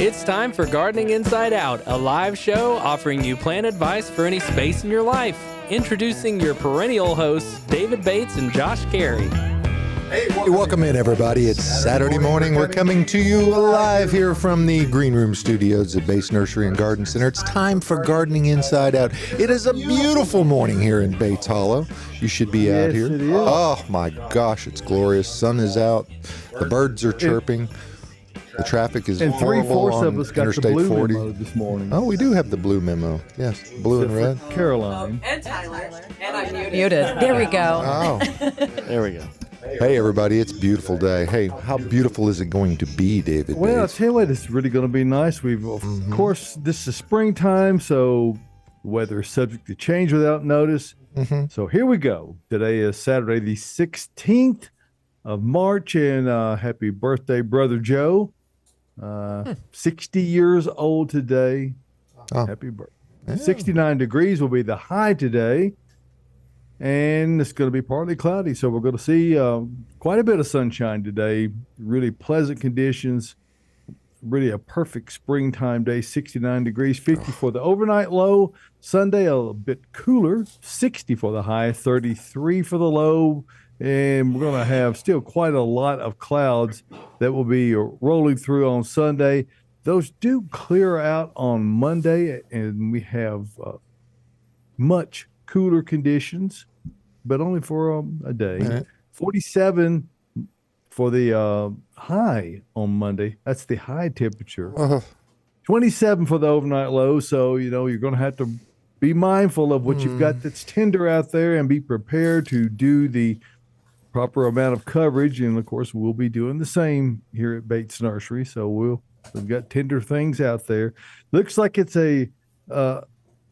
It's time for Gardening Inside Out, a live show offering you plant advice for any space in your life. Introducing your perennial hosts, David Bates and Josh Carey. Hey, welcome in, everybody. It's Saturday morning. We're coming to you live here from the Green Room Studios at Bates Nursery and Garden Center. It's time for Gardening Inside Out. It is a beautiful morning here in Bates Hollow. You should be out here. It is. Oh, my gosh, it's glorious. Sun is out. The birds are chirping. The traffic is and horrible on of us got Interstate the blue 40. memo this morning. Oh, we do have the blue memo. Yes, blue and red. Caroline. And Tyler. And I'm muted. There we go. Oh. There we go. Hey, everybody, it's a beautiful day. Hey, how beautiful is it going to be, David? Well, I'll Bates? tell you what, it's really going to be nice. We've, of course, this is springtime, so the weather is subject to change without notice. So here we go. Today is Saturday, the 16th of March, and happy birthday, Brother Joe. 60 years old today. Oh. Happy birthday. Yeah. 69 degrees will be the high today. And it's going to be partly cloudy, so we're going to see quite a bit of sunshine today. Really pleasant conditions. Really a perfect springtime day. 69 degrees, 50 for the overnight low. Sunday a bit cooler, 60 for the high, 33 for the low. And we're going to have still quite a lot of clouds that will be rolling through on Sunday. Those do clear out on Monday, and we have much cooler conditions, but only for a day. Right. 47 for the high on Monday. That's the high temperature. 27 for the overnight low. So, you're going to have to be mindful of what you've got that's tender out there and be prepared to do the proper amount of coverage. And of course, we'll be doing the same here at Bates Nursery. So we've got tender things out there. Looks like it's a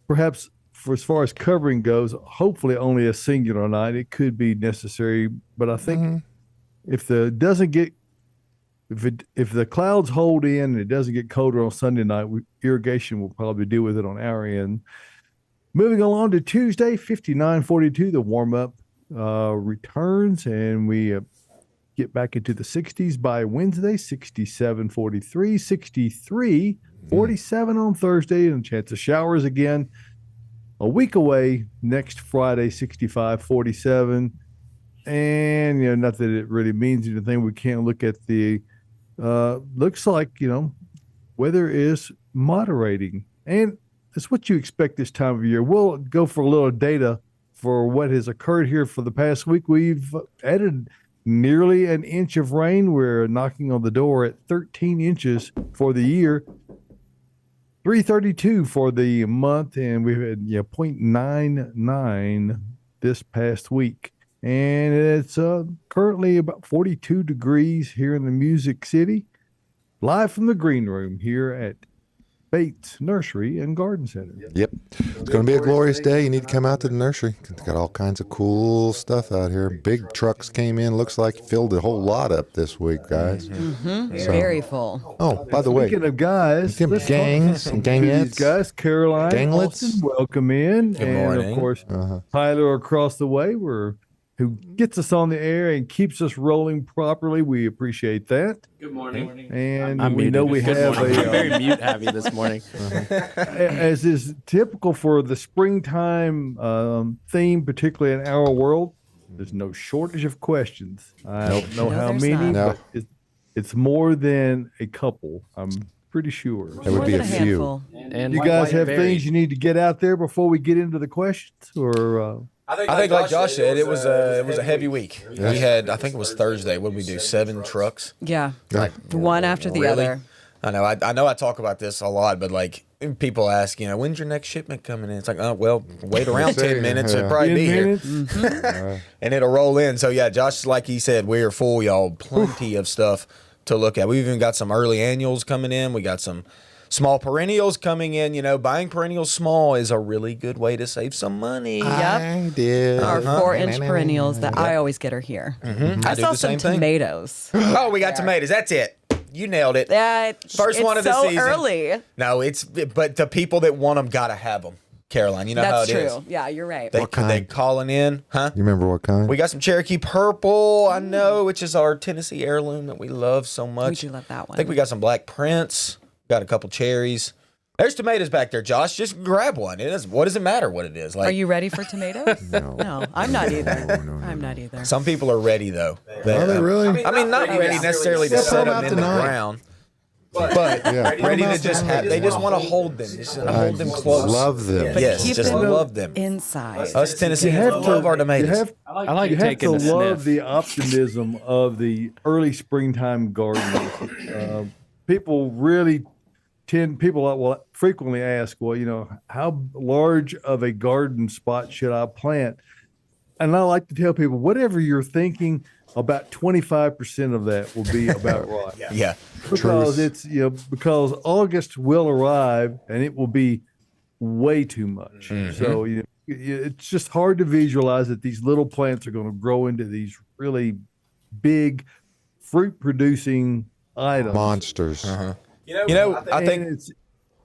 perhaps, for as far as covering goes, hopefully only a singular night. It could be necessary, but I think if the clouds hold in and it doesn't get colder on Sunday night, irrigation will probably deal with it on our end. Moving along to Tuesday, 59-42, the warm up returns, and we get back into the 60s by Wednesday. 67-43, 63, 47 on Thursday, and a chance of showers again. A week away next Friday, 65-47. And, not that it really means anything. We can't look at the, looks like, weather is moderating. And it's what you expect this time of year. We'll go for a little data for what has occurred here for the past week. We've added nearly an inch of rain. We're knocking on the door at 13 inches for the year. 332 for the month, and we've had 0.99 this past week. And it's currently about 42 degrees here in the Music City. Live from the Green Room here at Bates Nursery and Garden Center. Yep. It's going to be a glorious day. You need to come out to the nursery. It's got all kinds of cool stuff out here. Big trucks came in. Looks like filled a whole lot up this week, guys. Very full. Oh, by the way, Speaking of guys, let's gangs and gangettes. these guys, Caroline, Ganglets. Austin, welcome in. Good and morning. of course, Tyler across the way, who gets us on the air and keeps us rolling properly. We appreciate that. Good morning. And I'm we muted. know we Good have morning. I'm very mute happy this morning. as is typical for the springtime theme, particularly in our world, there's no shortage of questions. I don't know No, how there's many, not. but it's more than a couple. I'm pretty sure. There would More be than a few. handful. And You guys have things you need to get out there before we get into the questions, or I think, like Josh said, it was a heavy week. We had, I think it was Thursday. What did we do? 7 trucks. Yeah. Like, One after the Really? other. I know. I talk about this a lot, but like people ask, when's your next shipment coming in? It's like, oh well, wait around 10 minutes. It'll probably 10 be here, minutes? and it'll roll in. So yeah, Josh, like he said, we are full, y'all. Plenty of stuff to look at. We've even got some early annuals coming in. We got some small perennials coming in. Buying perennials small is a really good way to save some money. I did. Our 4-inch perennials that I always get are here. I I do saw the some same thing. tomatoes. Oh, we got tomatoes. That's it. You nailed it. First It's one of the so season. early. No, but the people that want them gotta have them. Caroline, you know That's how it is. true. Yeah, you're right. They kind? calling in, huh? You remember what kind? We got some Cherokee Purple, I know, which is our Tennessee heirloom that we love so much. We do love that one. I think we got some Black Prince. Got a couple cherries. There's tomatoes back there, Josh. Just grab one. What does it matter what it is? Like, Are you ready for tomatoes? No, I'm not either. I'm not either. some people are ready though. Are they really? I mean, not ready necessarily to Yeah, set put 'em them out in the tonight. ground, but ready to just have. They just want to hold them. Just hold them close. Love them. Yes, Keep just them love them. inside. Us Tennesseans love our tomatoes. I like You have to taking a love sniff. the optimism of the early springtime gardeners. People really will frequently ask, well, how large of a garden spot should I plant? And I like to tell people, whatever you're thinking, about 25% of that will be about right. Yeah. Because it's because August will arrive and it will be way too much. So it's just hard to visualize that these little plants are going to grow into these really big fruit producing items. Monsters. I think And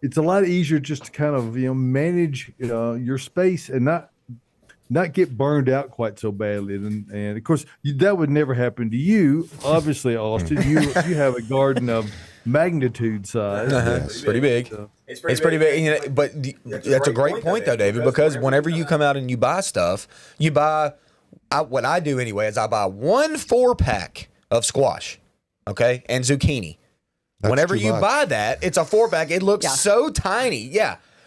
it's a lot easier just to kind of manage your space and not get burned out quite so badly. And of course that would never happen to you. Obviously, Austin, you have a garden of magnitude size. it's pretty big. It's pretty big. But that's a great point though, David, because whenever you come out and you buy stuff, what I do anyway is I buy 1 4-pack of squash, okay, and zucchini. That's Whenever too you much. buy that, it's a 4-pack. It looks so tiny,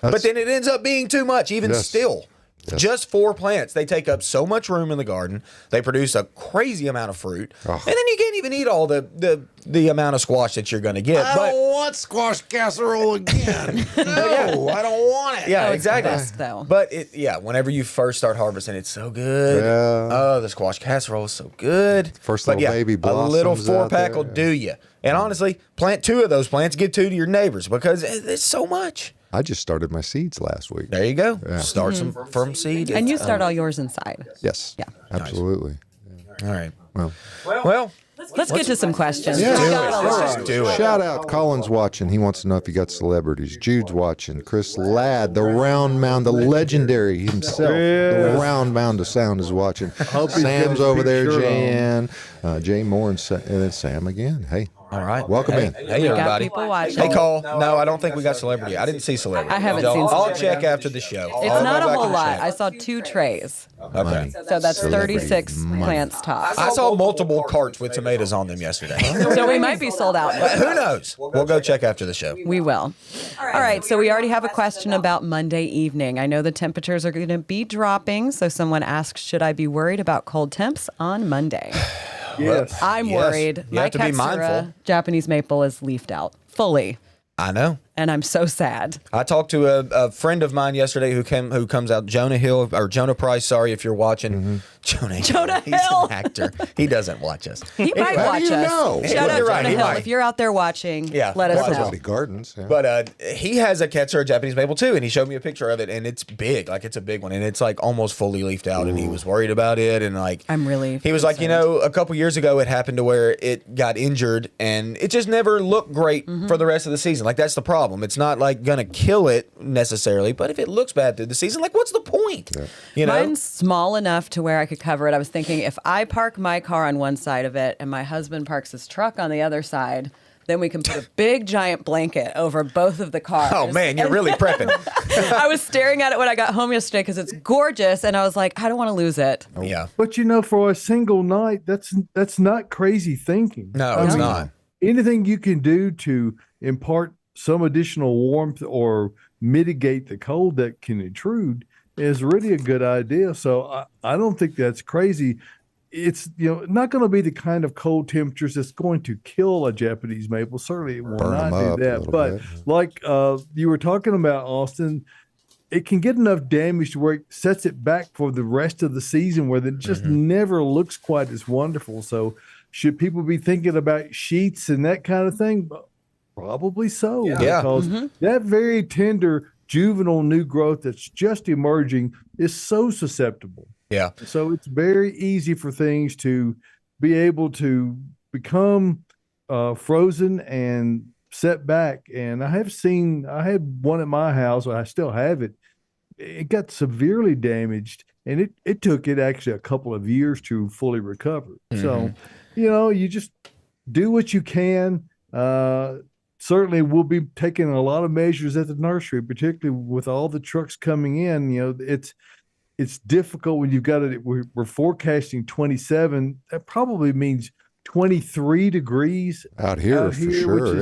but then it ends up being too much, even still. Yes. Just 4 plants. They take up so much room in the garden. They produce a crazy amount of fruit, and then you can't even eat all the amount of squash that you're going to get. I don't want squash casserole again. No, I don't want it. Yeah, Oh, it's exactly. the best, though. But whenever you first start harvesting, it's so good. Yeah. Oh, the squash casserole is so good. First But little baby a little blossoms out 4-pack there. will do you. And honestly, plant 2 of those plants, give 2 to your neighbors because it's so much. I just started my seeds last week. There you go. Start some from seed. And you start all yours inside. Yes. Yeah. Absolutely. All right. Well, Let's get to some questions. Yeah. We got a lot. Let's just do it. shout out. Colin's watching. He wants to know if you got celebrities. Jude's watching. Chris Ladd, the round mound, the legendary himself, the round mound of sound is watching. Hope he's got Sam's his over big there, shirt Jan, Jay Moore, and then Sam again. Hey. All right. Welcome in. Hey, We got everybody. people watching. Hey, Cole. No, I don't think we got celebrity. I didn't see celebrity. I haven't seen I'll celebrity. check after the show. It's I'll not go a back whole and lot. check. I saw 2 trays. Okay. So that's Celebrity 36 money. plants tops. I saw multiple carts with tomatoes on them yesterday. So we might be sold out. But who knows? We'll go check after the show. We will. All right. So we already have a question about Monday evening. I know the temperatures are going to be dropping. So someone asks, should I be worried about cold temps on Monday? Yes. I'm Yes. worried. You My have to be mindful. Katsura Japanese maple is leafed out fully. I know. And I'm so sad. I talked to a friend of mine yesterday who comes out, Jonah Price. Sorry if you're watching. Jonah He's Hill. an actor. He doesn't watch us. He might How watch do you us. know? Shout out You're right, Jonah he Hill. might. If you're out there watching, Yeah, let us watch know. Everybody gardens. Yeah. But he has a Katsura Japanese maple too, and he showed me a picture of it, and it's big, like it's a big one, and it's like almost fully leafed out, and he was worried about it, and like I'm really he was like, concerned. a couple years ago it happened to where it got injured, and it just never looked great for the rest of the season. Like that's the problem. It's not like gonna kill it necessarily, but if it looks bad through the season, like what's the point? You know, Mine's small enough to where I could cover it. I was thinking if I park my car on one side of it and my husband parks his truck on the other side, then we can put a big giant blanket over both of the cars. oh man, you're really prepping. I was staring at it when I got home yesterday because it's gorgeous, and I was like, I don't want to lose it. Yeah, But for a single night, that's not crazy thinking. no, I it's mean, not. Anything you can do to impart some additional warmth or mitigate the cold that can intrude is really a good idea. So I don't think that's crazy. It's not going to be the kind of cold temperatures that's going to kill a Japanese maple. Certainly it will Burn not 'em do up a that. little But bit. like you were talking about, Austin, it can get enough damage to where it sets it back for the rest of the season where it just never looks quite as wonderful. So should people be thinking about sheets and that kind of thing? Probably so. Yeah. Because that very tender juvenile new growth that's just emerging is so susceptible. Yeah, So it's very easy for things to be able to become frozen and set back. And I had one at my house, I still have it. It got severely damaged, and it took it actually a couple of years to fully recover. So, you just do what you can. certainly we'll be taking a lot of measures at the nursery, particularly with all the trucks coming in. It's difficult when you've got it. We're forecasting 27. That probably means 23 degrees Out here, for sure,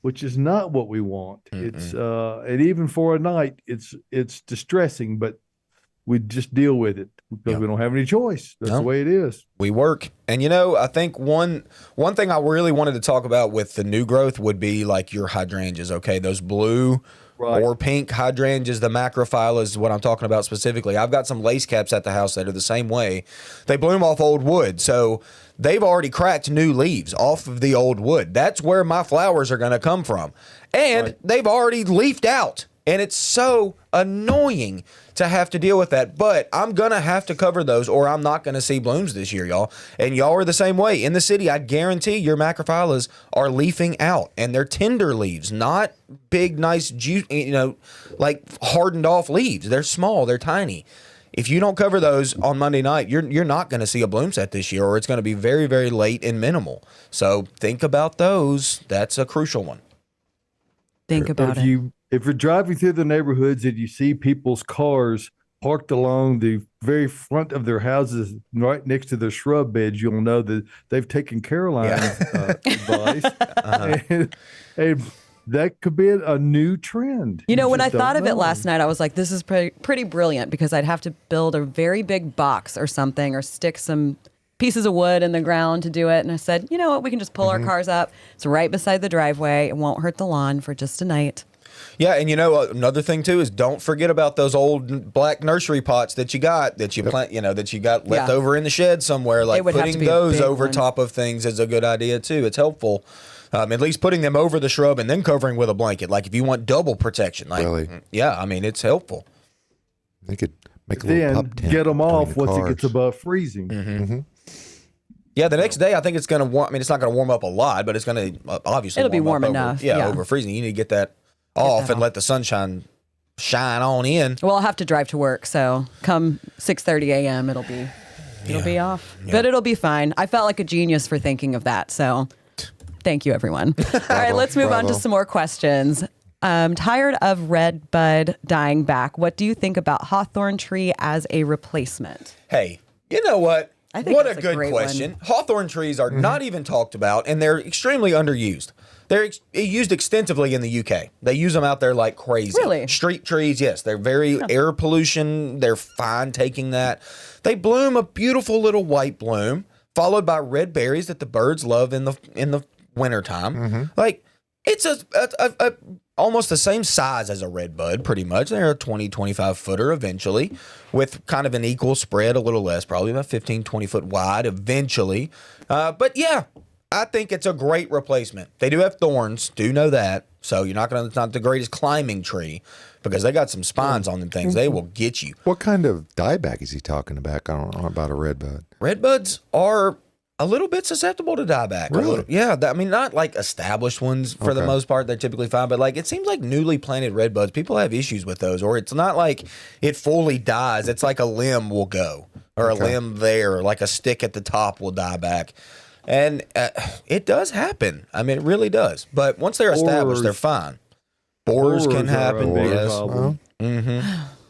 which is not what we want. Mm-mm. It's and even for a night, it's distressing, but we just deal with it because we don't have any choice. That's the way it is. We work. And I think one thing I really wanted to talk about with the new growth would be like your hydrangeas, okay? Those blue or pink hydrangeas, the macrophylla is what I'm talking about specifically. I've got some lace caps at the house that are the same way. They bloom off old wood. So they've already cracked new leaves off of the old wood. That's where my flowers are going to come from. And they've already leafed out. And it's so annoying to have to deal with that. But I'm going to have to cover those or I'm not going to see blooms this year, y'all. And y'all are the same way. In the city, I guarantee your macrophyllas are leafing out. And they're tender leaves, not big, nice, juice, like hardened off leaves. They're small. They're tiny. If you don't cover those on Monday night, you're not going to see a bloom set this year, or it's going to be very, very late and minimal. So think about those. That's a crucial one. Think about it. If you're driving through the neighborhoods and you see people's cars parked along the very front of their houses right next to their shrub beds, you'll know that they've taken Caroline's advice. And that could be a new trend. When I thought of it last night, I was like, this is pretty brilliant because I'd have to build a very big box or something or stick some pieces of wood in the ground to do it. And I said, you know what? We can just pull our cars up. It's right beside the driveway. It won't hurt the lawn for just a night. Yeah, and another thing too is don't forget about those old black nursery pots that you got that you plant, that you got left over in the shed somewhere. Like putting those over top of things is a good idea too. It's helpful. At least putting them over the shrub and then covering with a blanket. Like if you want double protection, it's helpful. They could make a little pup tent. Get them off once cars. it gets above freezing. Mm-hmm. Yeah, the next day I think it's going to warm. I mean, it's not going to warm up a lot, but it's going to obviously it'll be warm enough. Over freezing. You need to get that off and let the sunshine shine on in. Well, I'll have to drive to work, so come 6:30 a.m. it'll be off, but it'll be fine. I felt like a genius for thinking of that, so thank you, everyone. All right, let's move on to some more questions. Tired of red bud dying back. What do you think about hawthorn tree as a replacement? Hey, you know what? I think what that's a good question. One. Hawthorn trees are not even talked about, and they're extremely underused. They're used extensively in the UK. They use them out there like crazy. Really? Street trees, yes. They're very air pollution. They're fine taking that. They bloom a beautiful little white bloom, followed by red berries that the birds love in the wintertime. Mm-hmm. Like, it's a almost the same size as a red bud, pretty much. They're a 20, 25 footer eventually, with kind of an equal spread, a little less, probably about 15, 20 foot wide eventually. But yeah, I think it's a great replacement. They do have thorns, do know that. So it's not the greatest climbing tree because they got some spines on them things. They will get you. What kind of dieback is he talking about? I don't know about a red bud. Red buds are a little bit susceptible to dieback. Really? Not like established ones for the most part. They're typically fine, but like it seems like newly planted red buds, people have issues with those, or it's not like it fully dies. It's like a limb will go, or a limb there, or like a stick at the top will die back. And it does happen. I mean, it really does. But once they're established, they're fine. Borers can happen. Yes.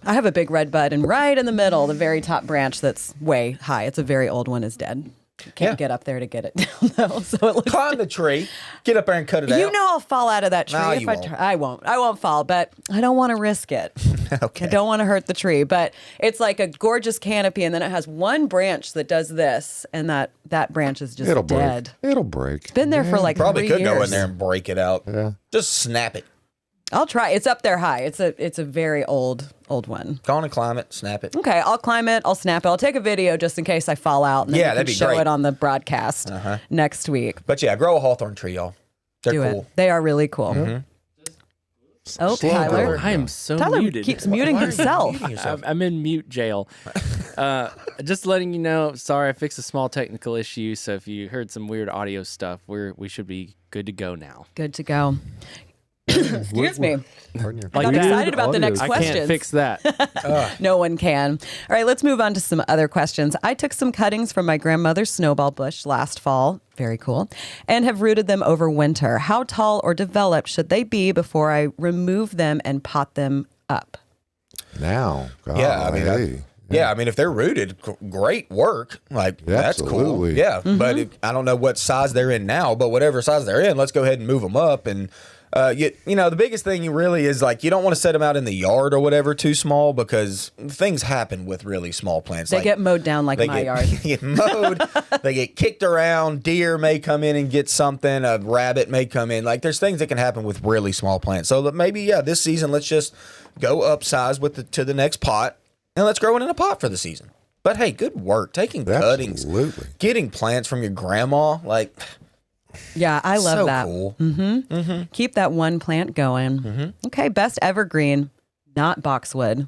I have a big red bud, and right in the middle, the very top branch that's way high. It's a very old one, is dead. Can't get up there to get it down though. So it looks climb the tree, get up there and cut it out. I'll fall out of that tree. No, if I won't fall, but I don't want to risk it. Okay. I don't want to hurt the tree, but it's like a gorgeous canopy, and then it has one branch that does this, and that branch is just dead. It'll break. It's been there for like probably 3 could years. go in there and break it out. Yeah. Just snap it. I'll try. It's up there high. It's a very old one. Go on and climb it, snap it. Okay, I'll climb it. I'll snap it. I'll take a video just in case I fall out, and then we that'd can be show great. it on the broadcast next week. But yeah, grow a hawthorn tree, y'all. They're Do cool. it. They are really cool. Oh, Tyler. I am so Tyler muted. keeps muting himself. I'm in mute jail. Just letting you know, sorry, I fixed a small technical issue, so if you heard some weird audio stuff, we should be good to go now. Good to go. Excuse me. Pardon your- I got Like that. excited about the next I question. can't fix that. No one can. All right, let's move on to some other questions. I took some cuttings from my grandmother's snowball bush last fall. Very cool. And have rooted them over winter. How tall or developed should they be before I remove them and pot them up? Now, God, Yeah, I mean, hey. Yeah, I mean, if they're rooted, great work. Like, that's cool. Absolutely. Yeah, but I don't know what size they're in now, but whatever size they're in, let's go ahead and move them up. And, you know, the biggest thing really is, like, you don't want to set them out in the yard or whatever too small because things happen with really small plants. They like, get mowed down like they my get, yard. get mowed. They get kicked around. Deer may come in and get something. A rabbit may come in. Like, there's things that can happen with really small plants. So maybe, yeah, this season, let's just go upsize to the next pot. And let's grow it in a pot for the season. But hey, good work. Taking cuttings, Absolutely. getting plants from your grandma, like, Yeah, I love so that. cool. Keep that one plant going. Okay, best evergreen, not boxwood,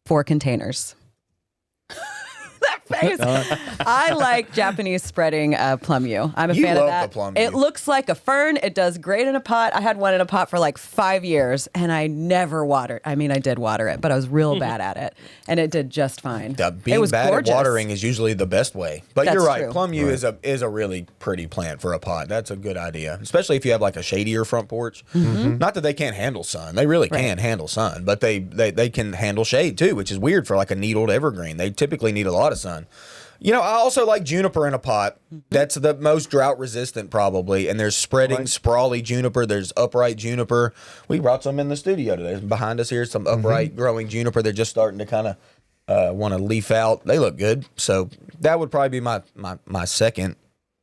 4 containers. That face. I like Japanese spreading plum yew. I'm a You fan of love that. the plum It yew. looks like a fern. It does great in a pot. I had one in a pot for like 5 years, and I never watered. I mean, I did water it, but I was real bad at it, and it did just fine. Being it was bad gorgeous. at watering is usually the best way. But That's you're right. true. Plum yew is a really pretty plant for a pot. That's a good idea, especially if you have like a shadier front porch. Not that they can't handle sun. They really can handle sun, but they can handle shade too, which is weird for like a needled evergreen. They typically need a lot of sun. You know, I also like juniper in a pot. That's the most drought resistant probably. And there's spreading sprawly juniper. There's upright juniper. We brought some in the studio today. Behind us here, some upright growing juniper. They're just starting to kind of want to leaf out. They look good. So that would probably be my second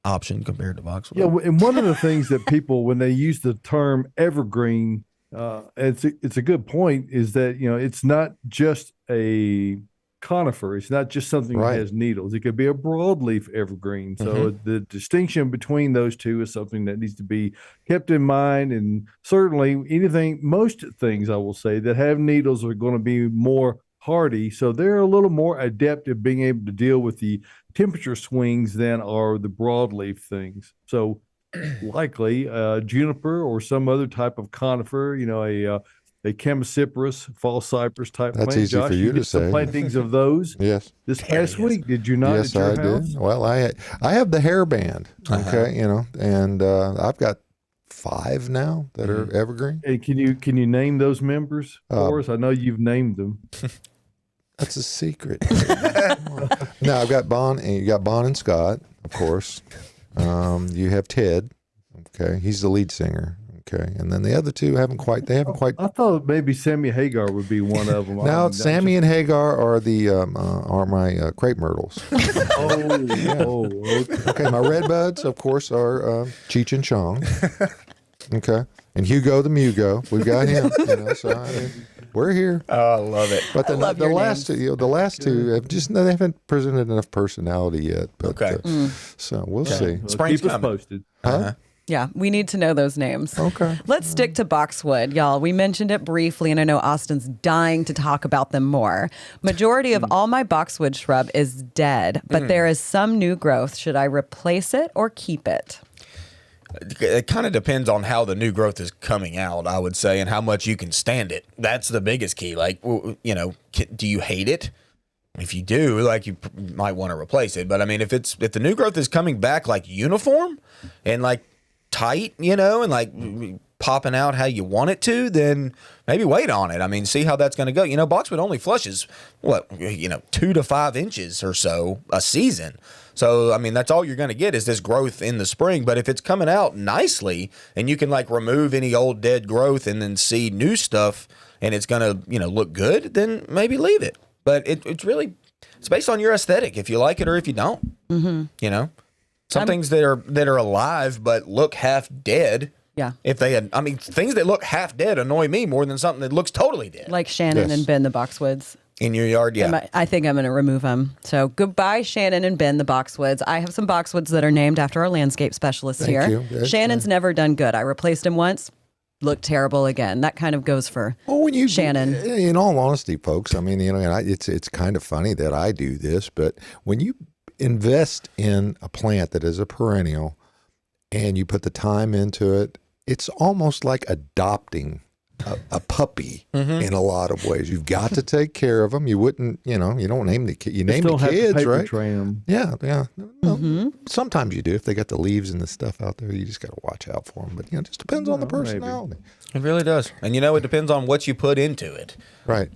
option compared to boxwood. Yeah, and one of the things that people, when they use the term evergreen, it's a good point, is that, you know, it's not just a conifer. It's not just something Right. that has needles. It could be a broadleaf evergreen. So the distinction between those two is something that needs to be kept in mind. And certainly most things, I will say, that have needles are going to be more hardy. So they're a little more adept at being able to deal with the temperature swings than are the broadleaf things. So likely juniper or some other type of conifer, you know, a chamaecyparis, false cypress type That's plant. easy Josh, for you to did some say. plantings of those Yes. this past week, did you not? Yes, at I your house? did. Well, I have the hairband. Okay, you know, and I've got 5 now that are evergreen. Hey, can you name those members for us? I know you've named them. That's a secret. No, I've got Bon, and you got Bon and Scott, of course. You have Ted. Okay, he's the lead singer. Okay, and then the other two haven't quite. I thought maybe Sammy Hagar would be one of them. Now, Sammy and Hagar are my crepe myrtles. Okay. Okay, my red buds, of course, are Cheech and Chong. Okay, and Hugo the Mugo. We've got him. You know, so I mean, we're here. Oh, I love it. But I love the your last names. two, the last two have they haven't presented enough personality yet. But, Okay. So we'll see. Well, Spring's keep us coming. posted. Huh? Yeah, we need to know those names. Okay. Let's stick to boxwood, y'all. We mentioned it briefly, and I know Austin's dying to talk about them more. Majority of all my boxwood shrub is dead, but there is some new growth. Should I replace it or keep it? It kind of depends on how the new growth is coming out, I would say, and how much you can stand it. That's the biggest key. Like, you know, do you hate it? If you do, like, you might want to replace it. But I mean, if the new growth is coming back like uniform and like tight, you know, and like popping out how you want it to, then maybe wait on it. I mean, see how that's going to go. You know, boxwood only flushes 2 to 5 inches or so a season. So, I mean, that's all you're going to get is this growth in the spring. But if it's coming out nicely and you can like remove any old dead growth and then see new stuff and it's going to, you know, look good, then maybe leave it. But it's based on your aesthetic, if you like it or if you don't. You know, some things that are alive but look half dead. Yeah. If they had, I mean, things that look half dead annoy me more than something that looks totally dead. Like Shannon Yes. and Ben, the boxwoods. In your yard, yeah. I think I'm going to remove them. So goodbye, Shannon and Ben, the boxwoods. I have some boxwoods that are named after our landscape specialists Thank here. you. Yes, Shannon's never done good. I replaced him once. Looked terrible again. That kind of goes for Shannon. In all honesty, folks, I mean, you know, and it's kind of funny that I do this, but when you invest in a plant that is a perennial and you put the time into it it's almost like adopting a puppy in a lot of ways. You've got to take care of them. You wouldn't, you don't name the kid. You name the kids, right? Train them. Yeah, yeah. Well, sometimes you do. If they got the leaves and the stuff out there, you just got to watch out for them. But it just depends on the personality. It really does. And it depends on what you put into it. Right.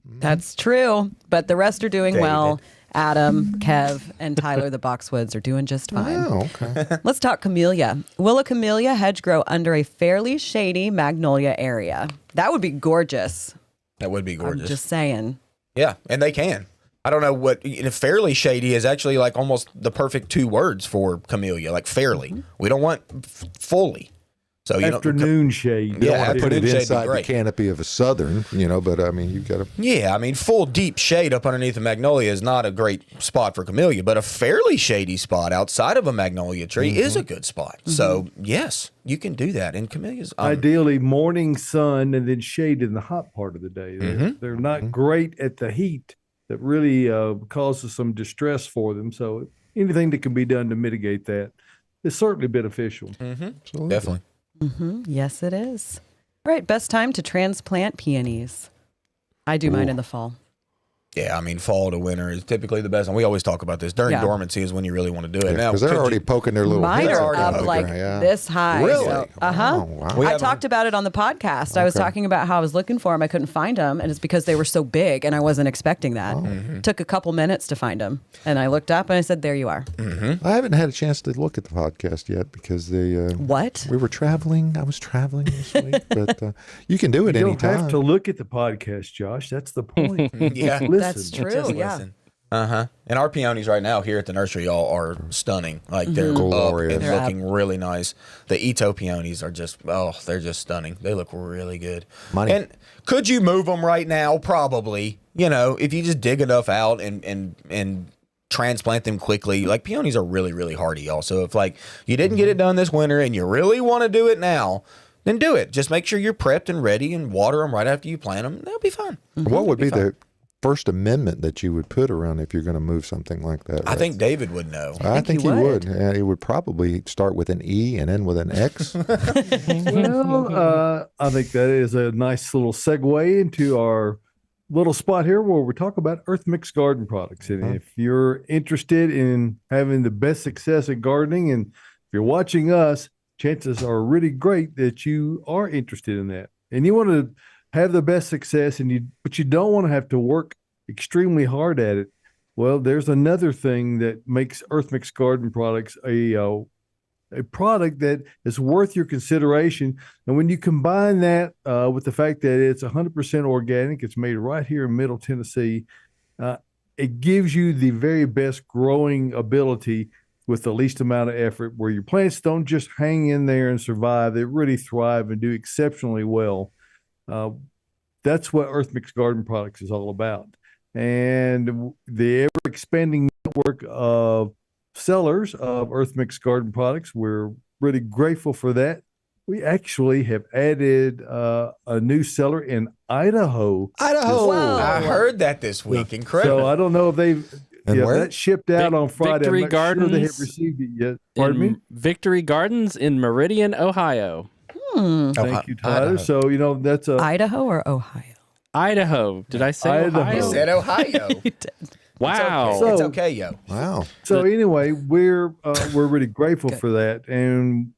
That's true. But the rest are doing David. well. Adam, Kev, and Tyler the Boxwoods are doing just fine. Oh, okay. Let's talk camellia. Will a camellia hedge grow under a fairly shady magnolia area? That would be gorgeous. That would be gorgeous. I'm just saying. Yeah, and they can. I don't know what fairly shady is actually like almost the perfect 2 words for camellia, like fairly. We don't want fully. So Afternoon shade. Yeah, I put it afternoon shade would be inside the great. canopy of a southern, but I mean, you've got to. Yeah, I mean, full deep shade up underneath a magnolia is not a great spot for camellia, but a fairly shady spot outside of a magnolia tree is a good spot. So, yes, you can do that. And camellias. Ideally, morning sun and then shade in the hot part of the day. They're not great at the heat that really causes some distress for them. So, anything that can be done to mitigate that is certainly beneficial. Definitely. Yes, it is. All right, best time to transplant peonies. I do mine in the fall. Yeah, I mean, fall to winter is typically the best. And we always talk about this. During dormancy is when you really want to do it. Now, Because they're already poking their little Mine heads are out up there. like Yeah. this high. Really? So, Oh, wow. I talked about it on the podcast. I was talking about how I was looking for them. I couldn't find them, and it's because they were so big, and I wasn't expecting that. Took a couple minutes to find them, and I looked up and I said, "There you are." I haven't had a chance to look at the podcast yet because What? we were traveling. I was traveling this week, but you can do it You don't anytime. have to look at the podcast, Josh. That's the point. Yeah. Listen. That's true. Just Yeah. listen. And our peonies right now here at the nursery, y'all, are stunning. Like they're Glorious. up and They're looking really nice. The Ito peonies are just, they're just stunning. They look really good. Money. And could you move them right now? Probably. If you just dig enough out and transplant them quickly. Like peonies are really, really hardy, y'all. So if you didn't get it done this winter and you really want to do it now, then do it. Just make sure you're prepped and ready and water them right after you plant them. They'll be fine. What would be the First Amendment that you would put around if you're going to move something like that? I think David would know. I think he he would. would. And he would probably start with an E and end with an X. Well, I think that is a nice little segue into our little spot here where we talk about Earth Mix garden products. And if you're interested in having the best success in gardening, and if you're watching us, chances are really great that you are interested in that. And you want to have the best success, but you don't want to have to work extremely hard at it. Well, there's another thing that makes Earth Mix garden products a product that is worth your consideration. And when you combine that with the fact that it's 100% organic, it's made right here in Middle Tennessee, it gives you the very best growing ability with the least amount of effort, where your plants don't just hang in there and survive. They really thrive and do exceptionally well. That's what Earth Mix garden products is all about. And the ever expanding network of sellers of Earth Mix garden products, we're really grateful for that. We actually have added a new seller in Idaho. Idaho. I heard that this week. Incredible. So I don't know if they've where? that shipped out on Friday. Victory I'm not sure they have Gardens received it yet. Pardon me? Victory Gardens in Meridian, Ohio. Thank you, Tyler. Idaho. So that's a Idaho or Ohio? Idaho. Did I say Idaho. Ohio? He said Ohio. Wow. So- It's okay, yo. Wow. So anyway, we're really grateful for that, and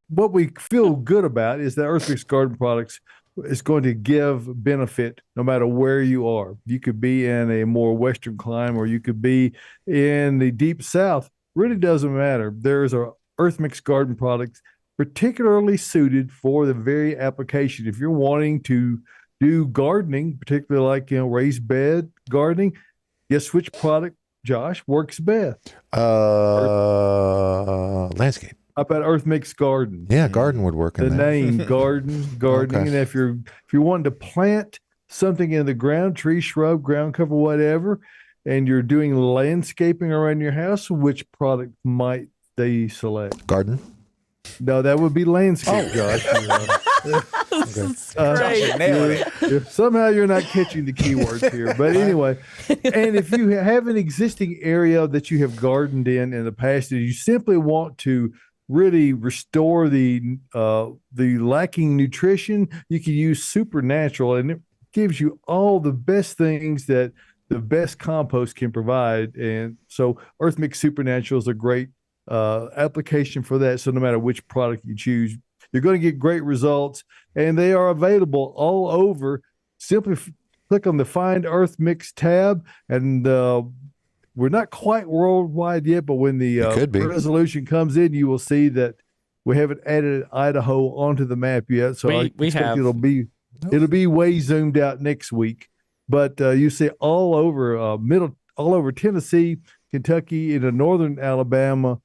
what we feel good about is that Earth Mix garden products is going to give benefit no matter where you are. You could be in a more western climate, or you could be in the deep south. Really doesn't matter. There's a Earth Mix garden products particularly suited for the very application. If you're wanting to do gardening, particularly like raised bed gardening, guess which product, Josh, works best? Landscape. How about Earth Mix Garden? Yeah, garden would work in The that. name gardening. Okay. And if you're wanting to plant something in the ground, tree, shrub, ground cover, whatever, and you're doing landscaping around your house, which product might they select? Garden. No, that would be landscape, Josh. Nailed it. If somehow you're not catching the keywords here, but anyway, and if you have an existing area that you have gardened in the past, and you simply want to really restore the lacking nutrition, you can use Supernatural, and it gives you all the best things that the best compost can provide. And so Earth Mix Supernatural is a great application for that. So no matter which product you choose, you're going to get great results, and they are available all over. Simply click on the Find Earth Mix tab, and we're not quite worldwide yet, but when the resolution comes in, you will see that we haven't added Idaho onto the map yet. So I expect it'll be way zoomed out next week. But you see all over Tennessee, Kentucky, into northern Alabama.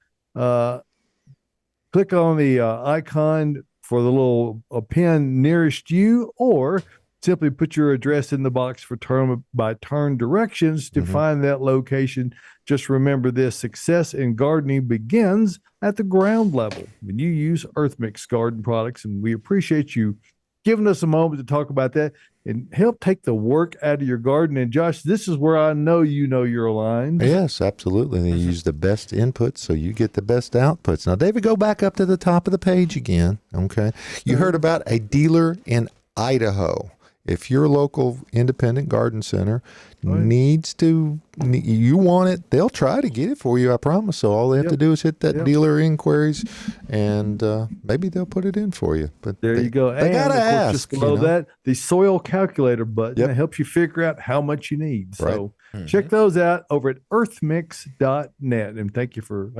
Click on the icon for the little pin nearest you, or simply put your address in the box for turn-by-turn directions to find that location. Just remember this: success in gardening begins at the ground level when you use Earth Mix garden products, and we appreciate you giving us a moment to talk about that and help take the work out of your garden. And Josh, this is where I know you're aligned. Yes, absolutely. They use the best inputs so you get the best outputs. Now, David, go back up to the top of the page again. Okay. You heard about a dealer in Idaho. If your local independent garden center you want it, they'll try to get it for you, I promise. So all they have to do is hit that dealer inquiries, and maybe they'll put it in for you. But there you go. They got to ask. Just below that, the soil calculator button that helps you figure out how much you need. So check those out over at earthmix.net. And thank you for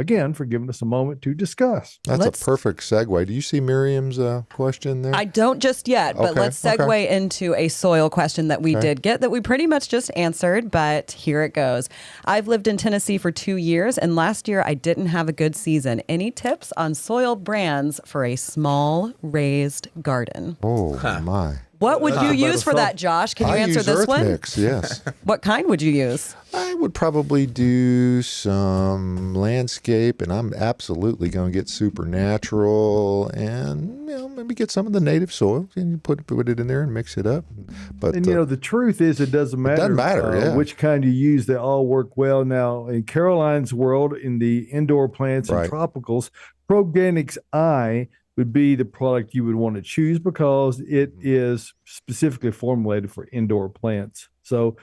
giving us a moment to discuss. That's a perfect segue. Do you see Miriam's question there? I don't just yet, but let's segue into a soil question that we did get that we pretty much just answered, but here it goes. I've lived in Tennessee for 2 years, and last year I didn't have a good season. Any tips on soil brands for a small raised garden? Oh, my. What would you use for that, Josh? Can you answer this one? Mix, yes. What kind would you use? I would probably do some landscape, and I'm absolutely going to get Supernatural, and maybe get some of the native soil, and you put it in there and mix it up. But the truth is, it doesn't matter. It doesn't matter. Which kind you use; they all work well. Now, in Caroline's world, in the indoor plants and tropicals, Proganics I would be the product you would want to choose because it is specifically formulated for indoor plants. So,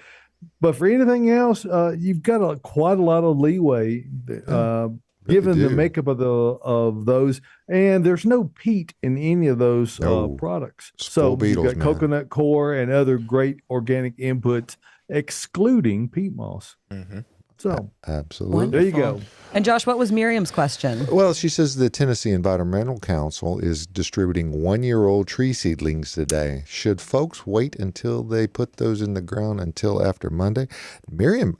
but for anything else, you've got quite a lot of leeway given the makeup of those, and there's no peat in any of those products. So you've got coconut coir and other great organic inputs, excluding peat moss. So absolutely, there you go. And Josh, what was Miriam's question? Well, she says the Tennessee Environmental Council is distributing 1-year-old tree seedlings today. Should folks wait until they put those in the ground until after Monday? Miriam,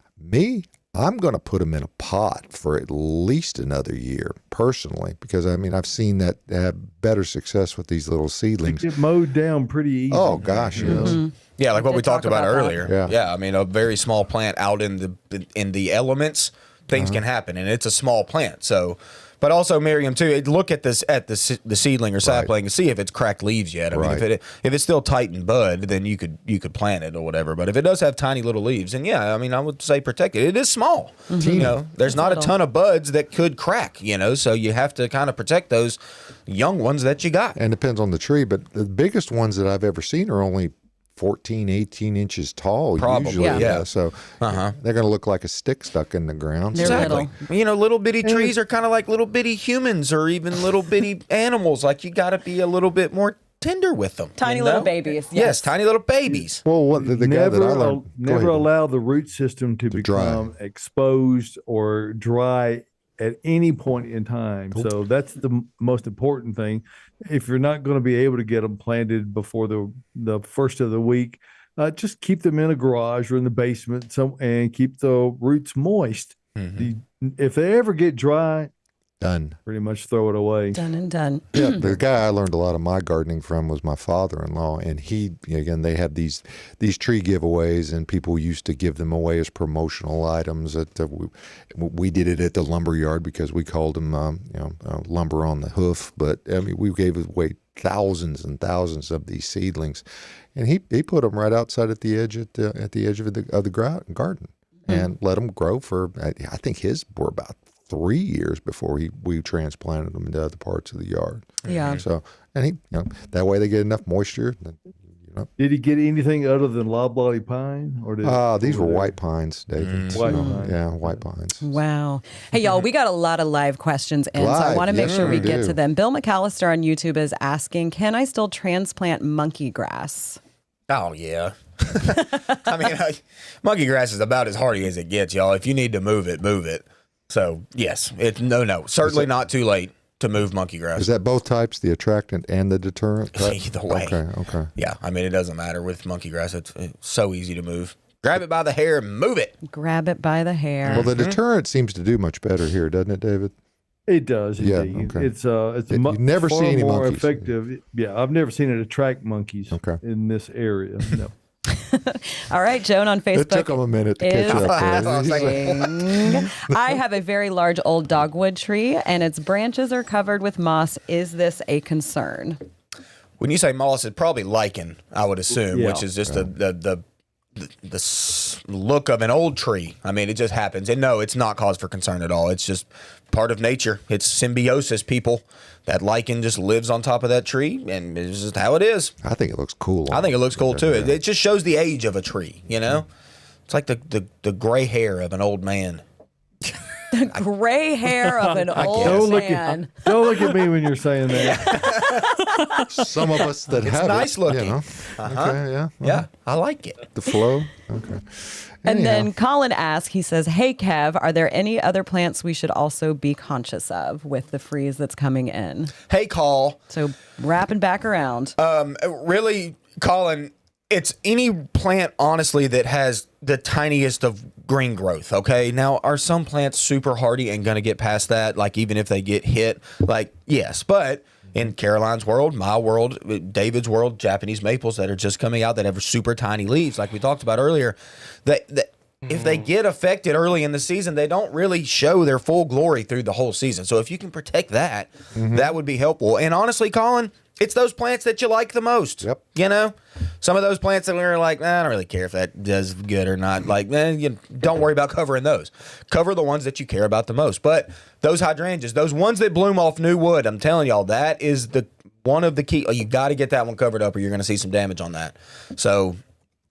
I'm going to put them in a pot for at least another year, personally, because I've seen that have better success with these little seedlings. They get mowed down pretty easy. Oh gosh, yes. Yeah, like what we talked about earlier. Yeah. A very small plant out in the elements, things can happen, and it's a small plant. So, but also, Miriam, too, look at the seedling or sapling and see if it's cracked leaves yet. If it's still tight and bud, then you could plant it or whatever. But if it does have tiny little leaves, then I would say protect it. It is small. There's not a ton of buds that could crack. So you have to kind of protect those young ones that you got. And it depends on the tree, but the biggest ones that I've ever seen are only 14, 18 inches tall. Probably, usually. So they're going to look like a stick stuck in the ground. Exactly. Little bitty trees are kind of like little bitty humans or even little bitty animals. Like, you got to be a little bit more tender with them. Tiny little babies. Yes, tiny little babies. Well, the guy that I learned, never allow the root system to become exposed or dry at any point in time. So that's the most important thing. If you're not going to be able to get them planted before the first of the week, just keep them in a garage or in the basement and keep the roots moist. If they ever get dry, done. Pretty much throw it away. Done and done. Yeah, the guy I learned a lot of my gardening from was my father-in-law, and they had these tree giveaways, and people used to give them away as promotional items. We did it at the lumber yard because we called them lumber on the hoof, but we gave away thousands and thousands of these seedlings, and he put them right outside at the edge of the garden and let them grow for, I think his were about 3 years before we transplanted them into other parts of the yard. Yeah. So, and he, that way they get enough moisture. Did he get anything other than loblolly pine? Or These were white pines, David. White pines. Yeah, white pines. Wow. Hey, y'all, we got a lot of live questions in, so I want to make sure we get to them. Bill McAllister on YouTube is asking, can I still transplant monkey grass? Oh, yeah. I mean, monkey grass is about as hardy as it gets, y'all. If you need to move it, move it. So, yes. Certainly not too late to move monkey grass. Is that both types, the attractant and the deterrent? Either way. Okay. Yeah, I mean, it doesn't matter with monkey grass. It's so easy to move. Grab it by the hair and move it. Grab it by the hair. Well, the deterrent seems to do much better here, doesn't it, David? It does. Yeah, Indeed. okay. It's You never far see any more monkeys. effective. Yeah, I've never seen it attract monkeys in this area. No. All right, Joan on Facebook. It took them a minute to is catch up. asking, I have a very large old dogwood tree and its branches are covered with moss. Is this a concern? When you say moss, it's probably lichen, I would assume, Yeah. which is just the look of an old tree. I mean, it just happens. And no, it's not cause for concern at all. It's just part of nature. It's symbiosis, people. That lichen just lives on top of that tree, and it's just how it is. I think it looks cool. I think it looks cool, too. It just shows the age of a tree, you know? It's like the gray hair of an old man. Gray hair of an old man. Don't look at me when you're saying that. Some of us that have nice it, looking. Okay, yeah. Yeah, I like it. The flow. Okay. And Anyhow. then Colin asks, he says, hey, Kev, are there any other plants we should also be conscious of with the freeze that's coming in? Hey, Call. So wrapping back around. Really, Colin, it's any plant, honestly, that has the tiniest of green growth, okay? Now, are some plants super hardy and going to get past that, like even if they get hit? Like, yes, but in Caroline's world, my world, David's world, Japanese maples that are just coming out that have super tiny leaves, like we talked about earlier, that if they get affected early in the season, they don't really show their full glory through the whole season. So if you can protect that, that would be helpful. And honestly, Colin, it's those plants that you like the most. Yep. You know, some of those plants that we're like, I don't really care if that does good or not. Like, you don't worry about covering those. Cover the ones that you care about the most. But those hydrangeas, those ones that bloom off new wood, I'm telling y'all, that is one of the key. You got to get that one covered up, or you're going to see some damage on that. So,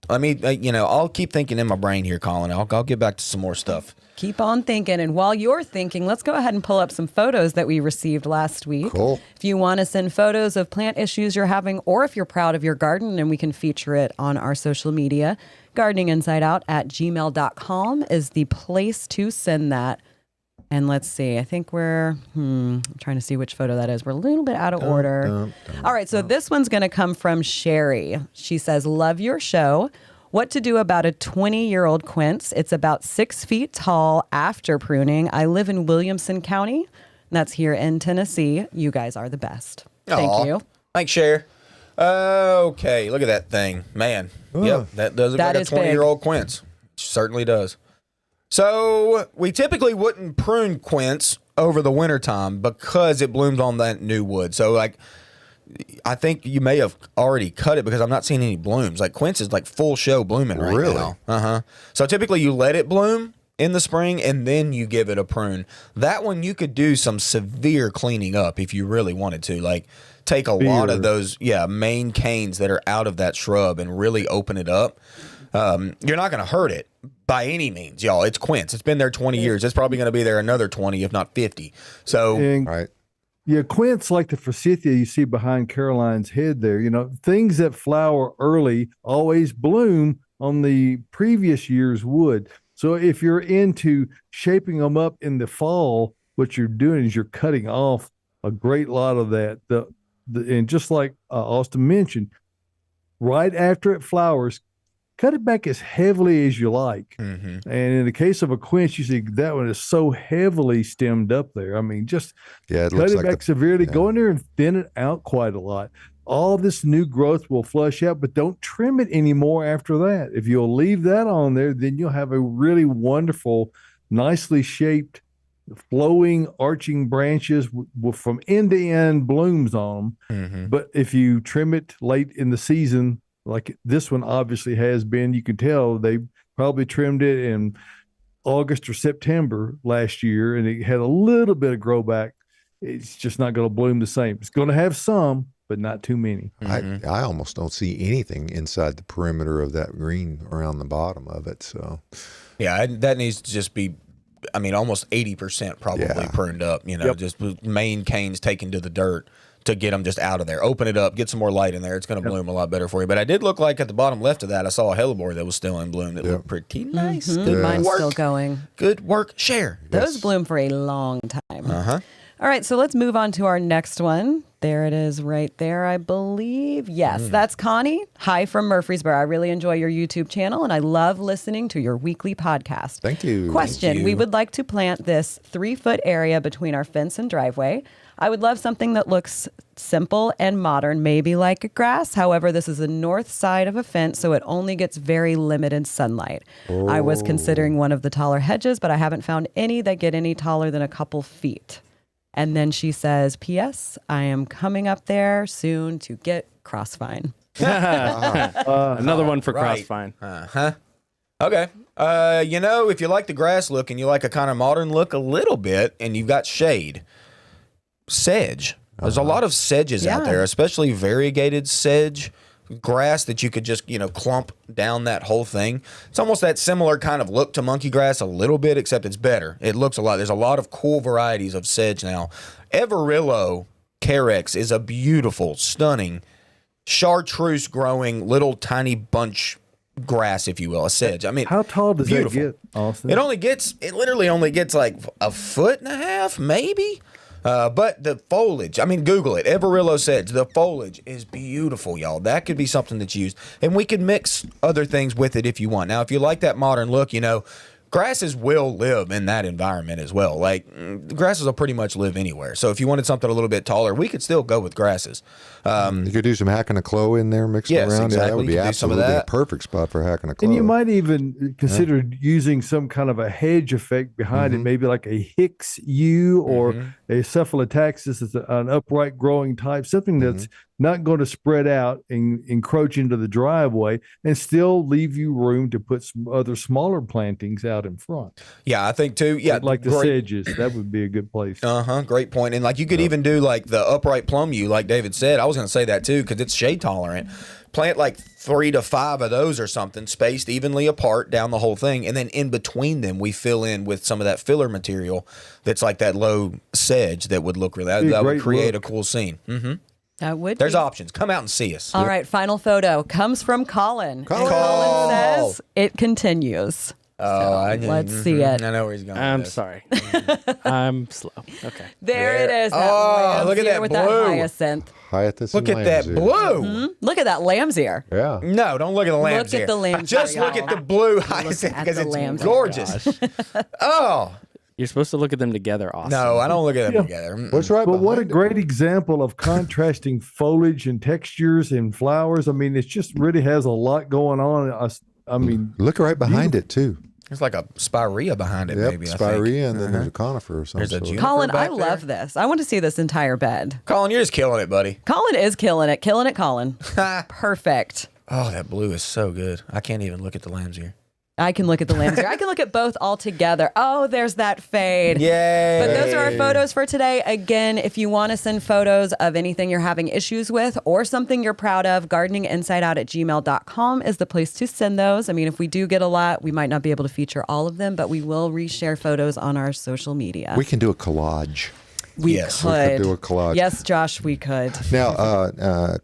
I mean, I'll keep thinking in my brain here, Colin. I'll get back to some more stuff. Keep on thinking. And while you're thinking, let's go ahead and pull up some photos that we received last week. Cool. If you want to send photos of plant issues you're having, or if you're proud of your garden, and we can feature it on our social media, gardeninginsideout@gmail.com is the place to send that. And let's see, I think we're I'm trying to see which photo that is. We're a little bit out of order. All right, so this one's going to come from Sherry. She says, love your show. What to do about a 20-year-old quince? It's about 6 feet tall after pruning. I live in Williamson County. And that's here in Tennessee. You guys are the best. Thank Aw. you. Thanks, Cher. Okay, look at that thing. Man, yep, that does look That like a is big. 20-year-old quince. Certainly does. So we typically wouldn't prune quince over the wintertime because it blooms on that new wood. So, like, I think you may have already cut it because I'm not seeing any blooms. Like, quince is like full show blooming right Really? now. So typically you let it bloom in the spring and then you give it a prune. That one you could do some severe cleaning up if you really wanted to. Like, take a lot of those main canes that are out of that shrub and really open it up. You're not going to hurt it by any means, y'all. It's quince. It's been there 20 years. It's probably going to be there another 20, if not 50. So, Right. Yeah, quince, like the forsythia you see behind Caroline's head there, things that flower early always bloom on the previous year's wood. So if you're into shaping them up in the fall, what you're doing is you're cutting off a great lot of that. And just like Austin mentioned, right after it flowers, cut it back as heavily as you like. And in the case of a quince, you see that one is so heavily stemmed up there. I mean, just Yeah, it cut looks it like back severely. Go in there and thin it out quite a lot. All this new growth will flush out, but don't trim it anymore after that. If you'll leave that on there, then you'll have a really wonderful, nicely shaped, flowing, arching branches from end to end blooms on them. But if you trim it late in the season, like this one obviously has been, you can tell they probably trimmed it in August or September last year, and it had a little bit of grow back. It's just not going to bloom the same. It's going to have some, but not too many. I almost don't see anything inside the perimeter of that green around the bottom of it. So, yeah, that needs to just be, I mean, almost 80% probably pruned up. You know, just main canes taken to the dirt to get them just out of there. Open it up, get some more light in there. It's going to bloom a lot better for you. But I did look like at the bottom left of that, I saw a hellebore that was still in bloom that looked pretty nice. Good Mine's work. still going. Good work. Share. Those bloom for a long time. All right, so let's move on to our next one. There it is right there, I believe. Yes, that's Connie. Hi from Murfreesboro. I really enjoy your YouTube channel, and I love listening to your weekly podcast. Thank you. Question, Thank you. we would like to plant this 3-foot area between our fence and driveway. I would love something that looks simple and modern, maybe like a grass. However, this is the north side of a fence, so it only gets very limited sunlight. I was considering one of the taller hedges, but I haven't found any that get any taller than a couple feet. And then she says, P.S. I am coming up there soon to get crossvine. Another one for Right. crossvine. Okay. You know, if you like the grass look and you like a kind of modern look a little bit and you've got shade, sedge. There's a lot of sedges out Yeah. there, especially variegated sedge grass that you could just, you know, clump down that whole thing. It's almost that similar kind of look to monkey grass a little bit, except it's better. It looks a lot. There's a lot of cool varieties of sedge now. Everillo Carex is a beautiful, stunning, chartreuse growing little tiny bunch grass, if you will, a sedge. I mean, How tall does beautiful. that get, Austin? It literally only gets like a foot and a half, maybe. But the foliage, I mean, Google it. Everillo sedge, the foliage is beautiful, y'all. That could be something that's used. And we could mix other things with it if you want. Now, if you like that modern look, you know, grasses will live in that environment as well. Like, grasses will pretty much live anywhere. So if you wanted something a little bit taller, we could still go with grasses. You could do some hacking a cloe in there, mixing Yes, around. Yeah, exactly. that would You be could do some of absolutely a that. perfect spot for hacking a cloe. And you might even consider using some kind of a hedge effect behind it, maybe like a Hicks yew or a Cephalotaxis, is an upright growing type, something that's not going to spread out and encroach into the driveway and still leave you room to put some other smaller plantings out in front. Yeah, I think too. Yeah, Like the great. sedges, that would be a good place. Great point. And like you could even do like the upright plum yew, like David said. I was going to say that too because it's shade tolerant. Plant like 3 to 5 of those or something, spaced evenly apart down the whole thing, and then in between them we fill in with some of that filler material that's like that low sedge that would look really. Be a That would great create look. a cool scene. That would There's be. options. Come out and see us. All right, final photo comes from Colin. And Colin. Colin says it continues. Let's see it. I know where he's going. I'm with this. sorry. I'm slow. Okay. There it is. That Oh, lamb's look at ear that with blue. that hyacinth. Hyacinth Look and at that lamb's ear. blue. Look at that lamb's ear. Yeah. No, don't look at the lamb's at ear. the lamb's Just ear, look y'all. at the blue hyacinth at because the it's lamb's ear. gorgeous. Oh You're supposed to look at them together, Austin. no, I don't look at them together. What's right But what a behind it? great example of contrasting foliage and textures and flowers. I mean, it just really has a lot going on. I mean, Look right behind it, too. There's like a spirea behind it, Yep, maybe. I think. spirea, and then there's a conifer or something. There's a juniper Colin, I back there. love this. I want to see this entire bed. Colin, you're just killing it, buddy. Colin is killing it. Killing it, Colin. Perfect. Oh, that blue is so good. I can't even look at the lamb's ear. I can look at the lamb's ear. I can look at both all together. Oh, there's that fade. Yay! But those are our photos for today. Again, if you want to send photos of anything you're having issues with or something you're proud of, gardeninginsideout@gmail.com is the place to send those. I mean, if we do get a lot, we might not be able to feature all of them, but we will reshare photos on our social media. We can do a collage. We Yes, we could. could do a collage. Yes, Josh, we could. Now,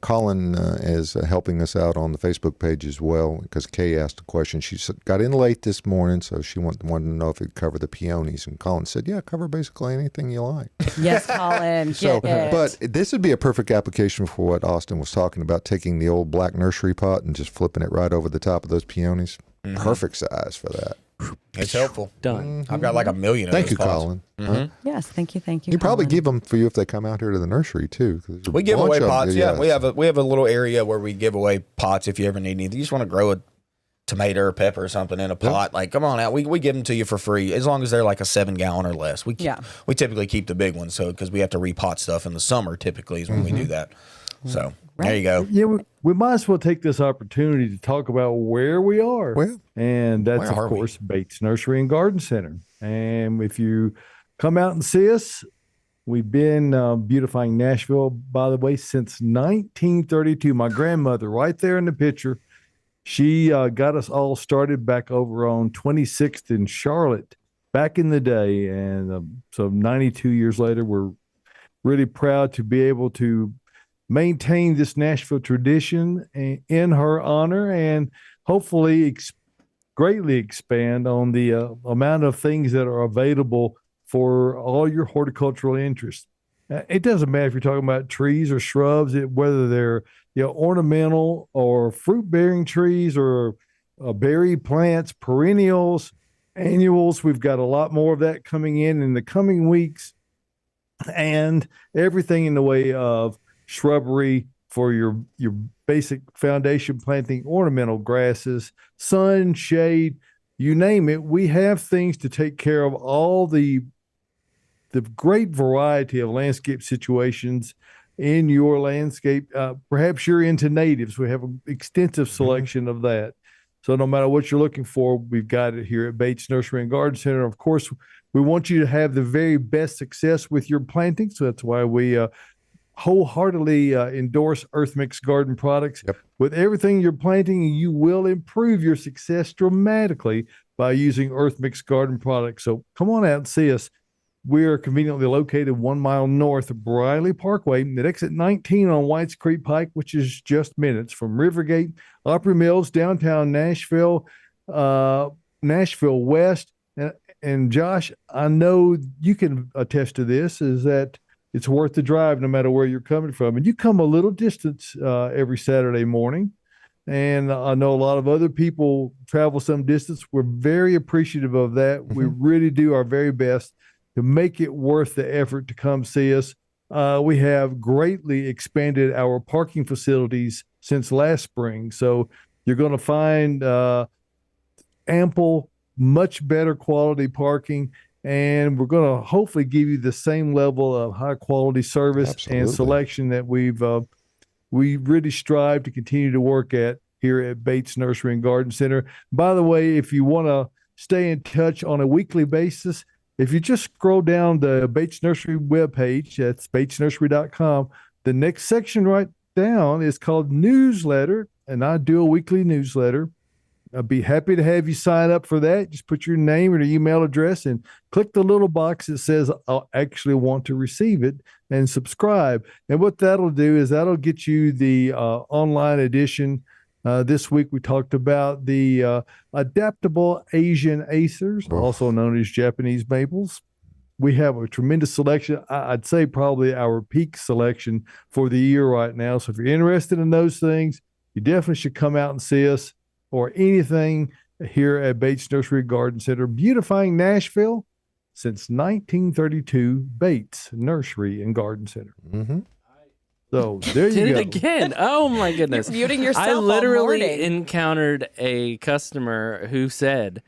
Colin is helping us out on the Facebook page as well because Kay asked a question. She got in late this morning, so she wanted to know if it'd cover the peonies. And Colin said, yeah, cover basically anything you like. Yes, Colin. So, Get it. but this would be a perfect application for what Austin was talking about, taking the old black nursery pot and just flipping it right over the top of those peonies. Perfect size for that. It's helpful. Done. I've got like a million of Thank those you, pots. Colin. Huh? Yes, thank you. You probably Colin. give them for you if they come out here to the nursery too. 'cause there's a We give bunch away of them. pots. Yeah, Yes. we have a little area where we give away pots if you ever need anything. You just want to grow a tomato or pepper or something in a pot. Like, come on out. We give them to you for free as long as they're like a 7-gallon or less. We typically keep the big ones because we have to repot stuff in the summer. Typically is when we do that. So Right? There you go. Yeah, we might as well take this opportunity to talk about where we are. Well, and that's, where are of we? course, Bates Nursery and Garden Center. And if you come out and see us, we've been beautifying Nashville, by the way, since 1932. My grandmother, right there in the picture, she got us all started back over on 26th in Charlotte back in the day. And so 92 years later, we're really proud to be able to maintain this Nashville tradition in her honor, and hopefully greatly expand on the amount of things that are available for all your horticultural interests. It doesn't matter if you're talking about trees or shrubs, whether they're ornamental or fruit-bearing trees or berry plants, perennials, annuals. We've got a lot more of that coming in the coming weeks, and everything in the way of shrubbery for your basic foundation planting, ornamental grasses, sun, shade, you name it. We have things to take care of all the great variety of landscape situations in your landscape. Perhaps you're into natives. We have an extensive selection of that. So no matter what you're looking for, we've got it here at Bates Nursery and Garden Center. Of course, we want you to have the very best success with your planting. So that's why we wholeheartedly endorse Earth Mix Garden products. Yep. With everything you're planting, you will improve your success dramatically by using Earth Mix Garden products. So come on out and see us. We are conveniently located 1 mile north of Briley Parkway at exit 19 on Whites Creek Pike, which is just minutes from Rivergate, Opry Mills, downtown Nashville, Nashville West. And Josh, I know you can attest to this, is that it's worth the drive no matter where you're coming from. And you come a little distance every Saturday morning. And I know a lot of other people travel some distance. We're very appreciative of that. We really do our very best to make it worth the effort to come see us. We have greatly expanded our parking facilities since last spring. So you're going to find ample, much better quality parking. And we're going to hopefully give you the same level of high quality service Absolutely. and selection that we really strive to continue to work at here at Bates Nursery and Garden Center. By the way, if you want to stay in touch on a weekly basis, if you just scroll down the Bates Nursery webpage, that's batesnursery.com, the next section right down is called Newsletter, and I do a weekly newsletter. I'd be happy to have you sign up for that. Just put your name and your email address and click the little box that says, I'll actually want to receive it, and subscribe. And what that'll do is that'll get you the online edition. This week we talked about the adaptable Asian acers, also known as Japanese maples. We have a tremendous selection. I'd say probably our peak selection for the year right now. So if you're interested in those things, you definitely should come out and see us, or anything here at Bates Nursery Garden Center, beautifying Nashville since 1932. Bates Nursery and Garden Center. Mm-hmm. So there you Did go. it again. Oh my goodness. You're muting yourself I all literally morning. encountered a customer who said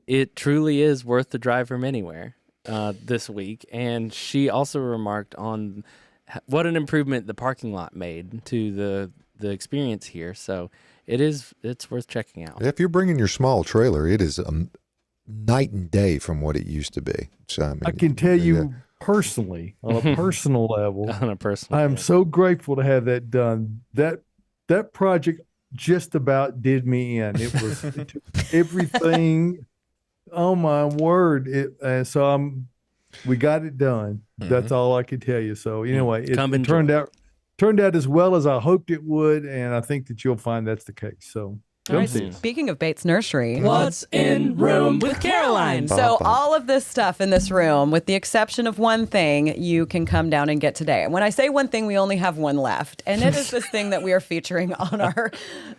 it truly is worth the drive from anywhere this week. And she also remarked on what an improvement the parking lot made to the experience here. So it's worth checking out. If you're bringing your small trailer, it is night and day from what it used to be. So I, mean, I can tell you personally, on a personal level, On a personal I'm level. so grateful to have that done. That project just about did me in. It took everything. Oh my word! We got it done. That's all I can tell you. So anyway, it turned out as well as I hoped it would, and I think that you'll find that's the case. So All come right, see us. speaking of Bates Nursery, What's in room with Caroline? so all of this stuff in this room, with the exception of one thing, you can come down and get today. And when I say one thing, we only have one left. And it is this thing that we are featuring on our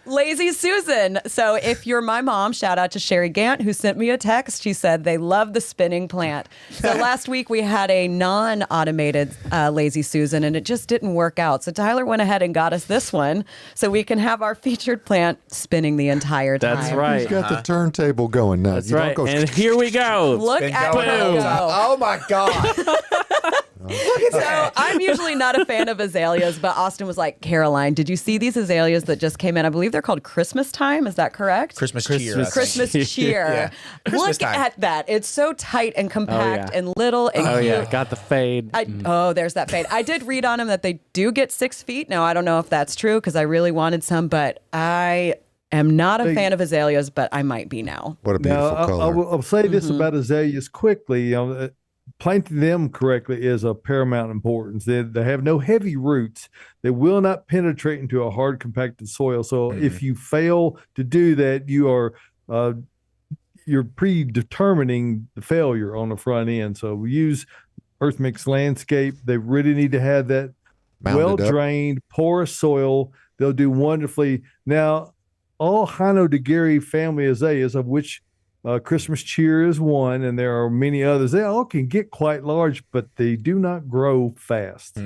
Lazy Susan. So if you're my mom, shout out to Sherry Gant, who sent me a text. She said they love the spinning plant. So last week we had a non-automated Lazy Susan, and it just didn't work out. So Tyler went ahead and got us this one so we can have our featured plant spinning the entire time. That's right. He's got the turntable going now. That's You don't right. go And here we go. Look Been at going her all the time. go. Oh my God. So I'm usually not a fan of azaleas, but Austin was like, Caroline, did you see these azaleas that just came in? I believe they're called Christmas time. Is that correct? Christmas cheer. I think. Christmas cheer. Yeah. Christmas Look time. at that. It's so tight and compact and little and Oh cute. yeah, got the fade. Oh, there's that fade. I did read on them that they do get 6 feet. Now, I don't know if that's true because I really wanted some, but I am not a fan of azaleas, but I might be now. What a beautiful Now, color. I'll say this about azaleas quickly. Planting them correctly is of paramount importance. They have no heavy roots. They will not penetrate into a hard, compacted soil. So if you fail to do that, you're predetermining the failure on the front end. So we use Earth Mix Landscape. They really need to have that Mounded up. well-drained, porous soil. They'll do wonderfully. Now, all Hynodearii family azaleas, of which Christmas cheer is one, and there are many others. They all can get quite large, but they do not grow fast.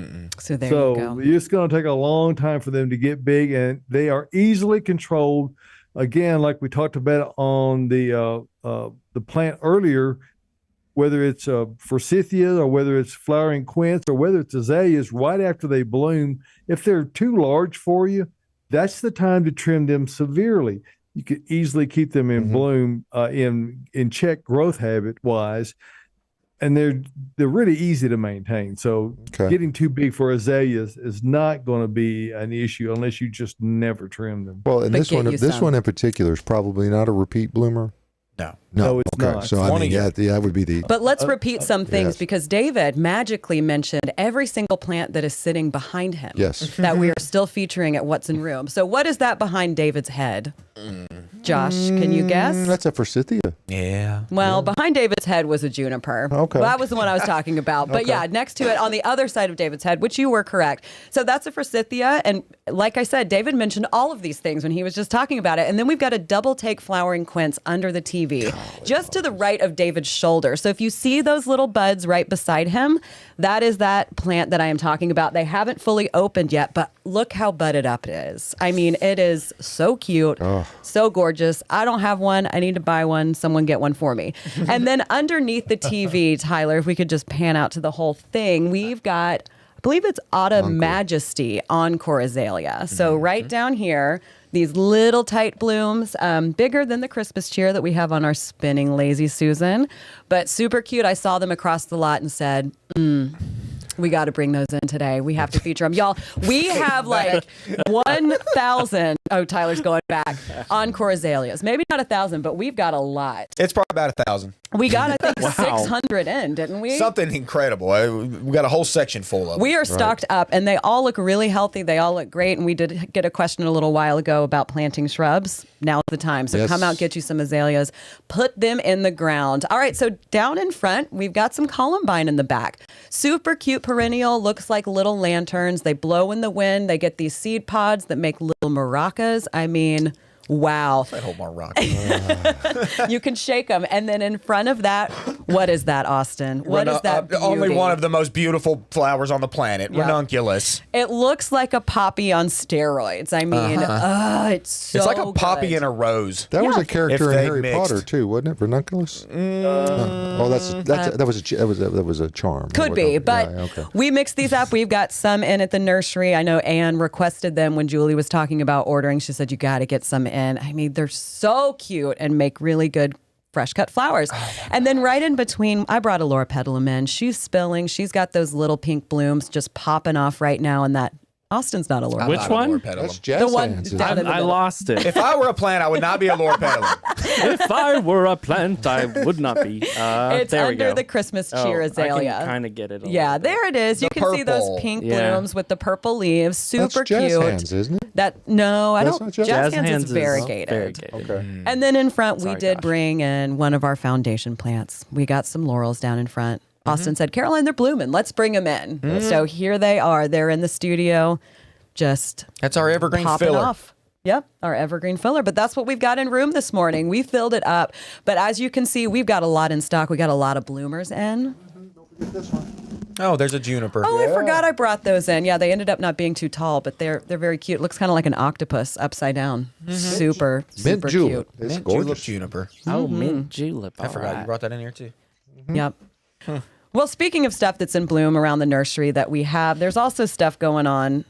So there you go. It's going to take a long time for them to get big, and they are easily controlled. Again, like we talked about on the plant earlier, whether it's forsythia or whether it's flowering quince or whether it's azaleas, right after they bloom, if they're too large for you, that's the time to trim them severely. You could easily keep them in bloom, in check growth habit wise, and they're really easy to maintain. So getting too big for azaleas is not going to be an issue unless you just never trim them. Well, and But this get one, you this some. one in particular is probably not a repeat bloomer. No. No, it's okay. not. So I mean, that would be the. But let's repeat some things yes. because David magically mentioned every single plant that is sitting behind him. Yes. That we are still featuring at What's in Room. So what is that behind David's head? Josh, can you guess? That's a forsythia. Yeah. Well, behind David's head was a juniper. Okay. Well, that was the one I was talking about. But yeah, next to it on the other side of David's head, which you were correct. So that's a forsythia. And like I said, David mentioned all of these things when he was just talking about it. And then we've got a double take flowering quince under the TV, just to the right of David's shoulder. So if you see those little buds right beside him, that is that plant that I am talking about. They haven't fully opened yet, but look how budded up it is. I mean, it is so cute, so gorgeous. I don't have one. I need to buy one. Someone get one for me. And then underneath the TV, Tyler, if we could just pan out to the whole thing, we've got, I believe it's Autumn Majesty Encore Azalea. So right down here, these little tight blooms, bigger than the Christmas cheer that we have on our spinning Lazy Susan, but super cute. I saw them across the lot and said, we got to bring those in today. We have to feature them. Y'all, we have like 1,000. Oh, Tyler's going back. Encore azaleas. Maybe not 1,000, but we've got a lot. It's probably about 1,000. We got, I think, 600 in, didn't we? Something incredible. We got a whole section full of them. We are stocked up, and they all look really healthy. They all look great. And we did get a question a little while ago about planting shrubs. Now's the time. So come out, get you some azaleas, put them in the ground. All right, so down in front, we've got some columbine in the back. Super cute perennial, looks like little lanterns. They blow in the wind. They get these seed pods that make little maracas. I mean, wow. That whole Morocco. You can shake them. And then in front of that, what is that, Austin? What is that beauty? Only one of the most beautiful flowers on the planet, ranunculus. It looks like a poppy on steroids. I mean, it's so It's like a poppy good. and a rose. That was a character If in they Harry mixed. Potter too, wasn't it? Ranunculus. That was a charm. Could be, but we mixed these up. We've got some in at the nursery. I know Anne requested them when Julie was talking about ordering. She said, you got to get some in. I mean, they're so cute and make really good fresh cut flowers. And then right in between, I brought a Laura Petalum in. She's spilling. She's got those little pink blooms just popping off right now. And that Austin's not a Laura. Which one? That's jazz The one hands. down in the I middle. lost it. If I were a plant, I would not be a Lord Petalum. If I were a plant, I would not be. It's there we under go. the Christmas cheer I azalea. can kind of get it. Yeah, there it is. You The can see those purple. pink Yeah. blooms with the purple leaves. Super That's jazz cute. hands, isn't it? That no, I That's don't. not jazz- Jazz, Jazz hands is hands variegated. Okay. And then in front, we Sorry, did Josh. bring in one of our foundation plants. We got some laurels down in front. Austin said, Caroline, they're blooming. Let's bring them in. So here they are. They're in the studio, just That's our evergreen popping filler. off. Yep, our evergreen filler. But that's what we've got in room this morning. We filled it up. But as you can see, we've got a lot in stock. We got a lot of bloomers in. Oh, there's a juniper. Oh, I forgot I brought those in. Yeah, they ended up not being too tall, but they're very cute. Looks kind of like an octopus upside down. Super, Mint super julep. cute. It's Mint julep gorgeous. juniper. Oh, mint julep. I forgot you brought that in here too. Yep. Well, speaking of stuff that's in bloom around the nursery that we have, there's also stuff going on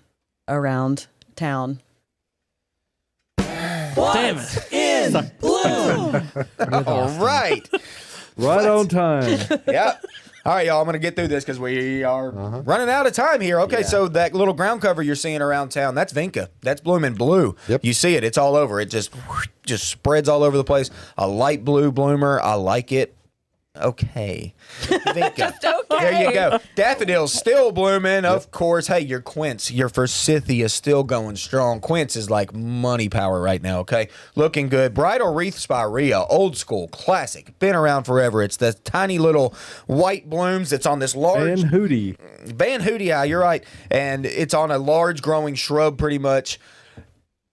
around town. Damn it. In bloom. All right. Right on time. Yeah. All right, y'all. I'm going to get through this because we are running out of time here. Okay, so that little ground cover you're seeing around town, that's vinca. That's blooming blue. Yep. You see it. It's all over. It just spreads all over the place. A light blue bloomer. I like it. Okay. Vinca. There you go. Daffodils still blooming. Of course. Hey, your quince, your forsythia still going strong. Quince is like money power right now, okay? Looking good. Bridal wreath spirea, old school, classic. Been around forever. It's the tiny little white blooms that's on this large... And Hootie. Van Hootie, you're right. And it's on a large growing shrub pretty much.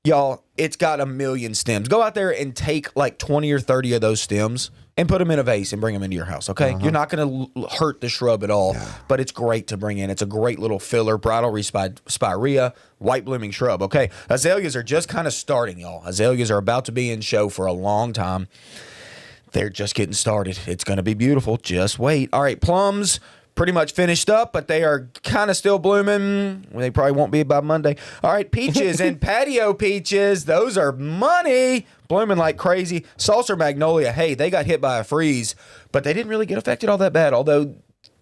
Y'all, it's got 1 million stems. Go out there and take like 20 or 30 of those stems and put them in a vase and bring them into your house, okay? You're not going to hurt the shrub at all, but it's great to bring in. It's a great little filler, bridal wreath spirea, white blooming shrub, okay? Azaleas are just kind of starting, y'all. Azaleas are about to be in show for a long time. They're just getting started. It's going to be beautiful. Just wait. All right, plums pretty much finished up, but they are kind of still blooming. They probably won't be by Monday. All right, peaches and patio peaches. Those are money. Blooming like crazy. Saucer magnolia, hey, they got hit by a freeze, but they didn't really get affected all that bad, although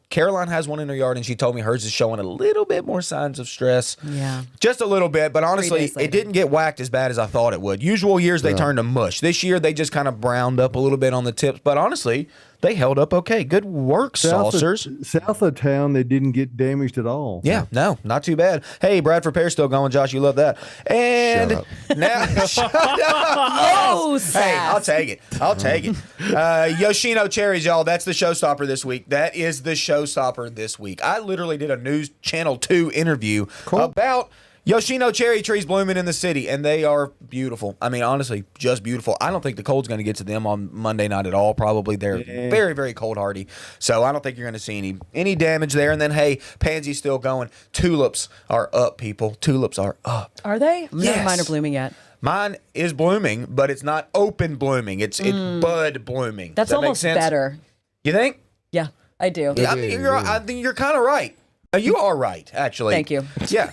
Caroline has one in her yard, and she told me hers is showing a little bit more signs of stress. Yeah. Just a little bit, but honestly, it didn't get whacked as bad as I thought it would. Usual years, they turned to mush. This year, they just kind of browned up a little bit on the tips, but honestly, they held up okay. Good work, saucers. South of town, they didn't get damaged at all. Yeah, no, not too bad. Hey, Bradford Pear's still going, Josh. You love that. And Shut up. now, shut up. Oh, Hey, I'll take it. I'll take it. Yoshino cherries, y'all. That's the showstopper this week. That is the showstopper this week. I literally did a News Channel 2 interview about Yoshino cherry trees blooming in the city, and they are beautiful. I mean, honestly, just beautiful. I don't think the cold's going to get to them on Monday night at all. Probably they're very, very cold hardy. So I don't think you're going to see any damage there. And then, hey, pansy's still going. Tulips are up, people. Tulips are up. Are they? None Yes. of mine are blooming yet. Mine is blooming, but it's not open blooming. It's bud blooming. That's Does that make almost sense? better. You think? Yeah, I do. Yeah, I think you're kind of right. You are right, actually. Thank you. Yeah.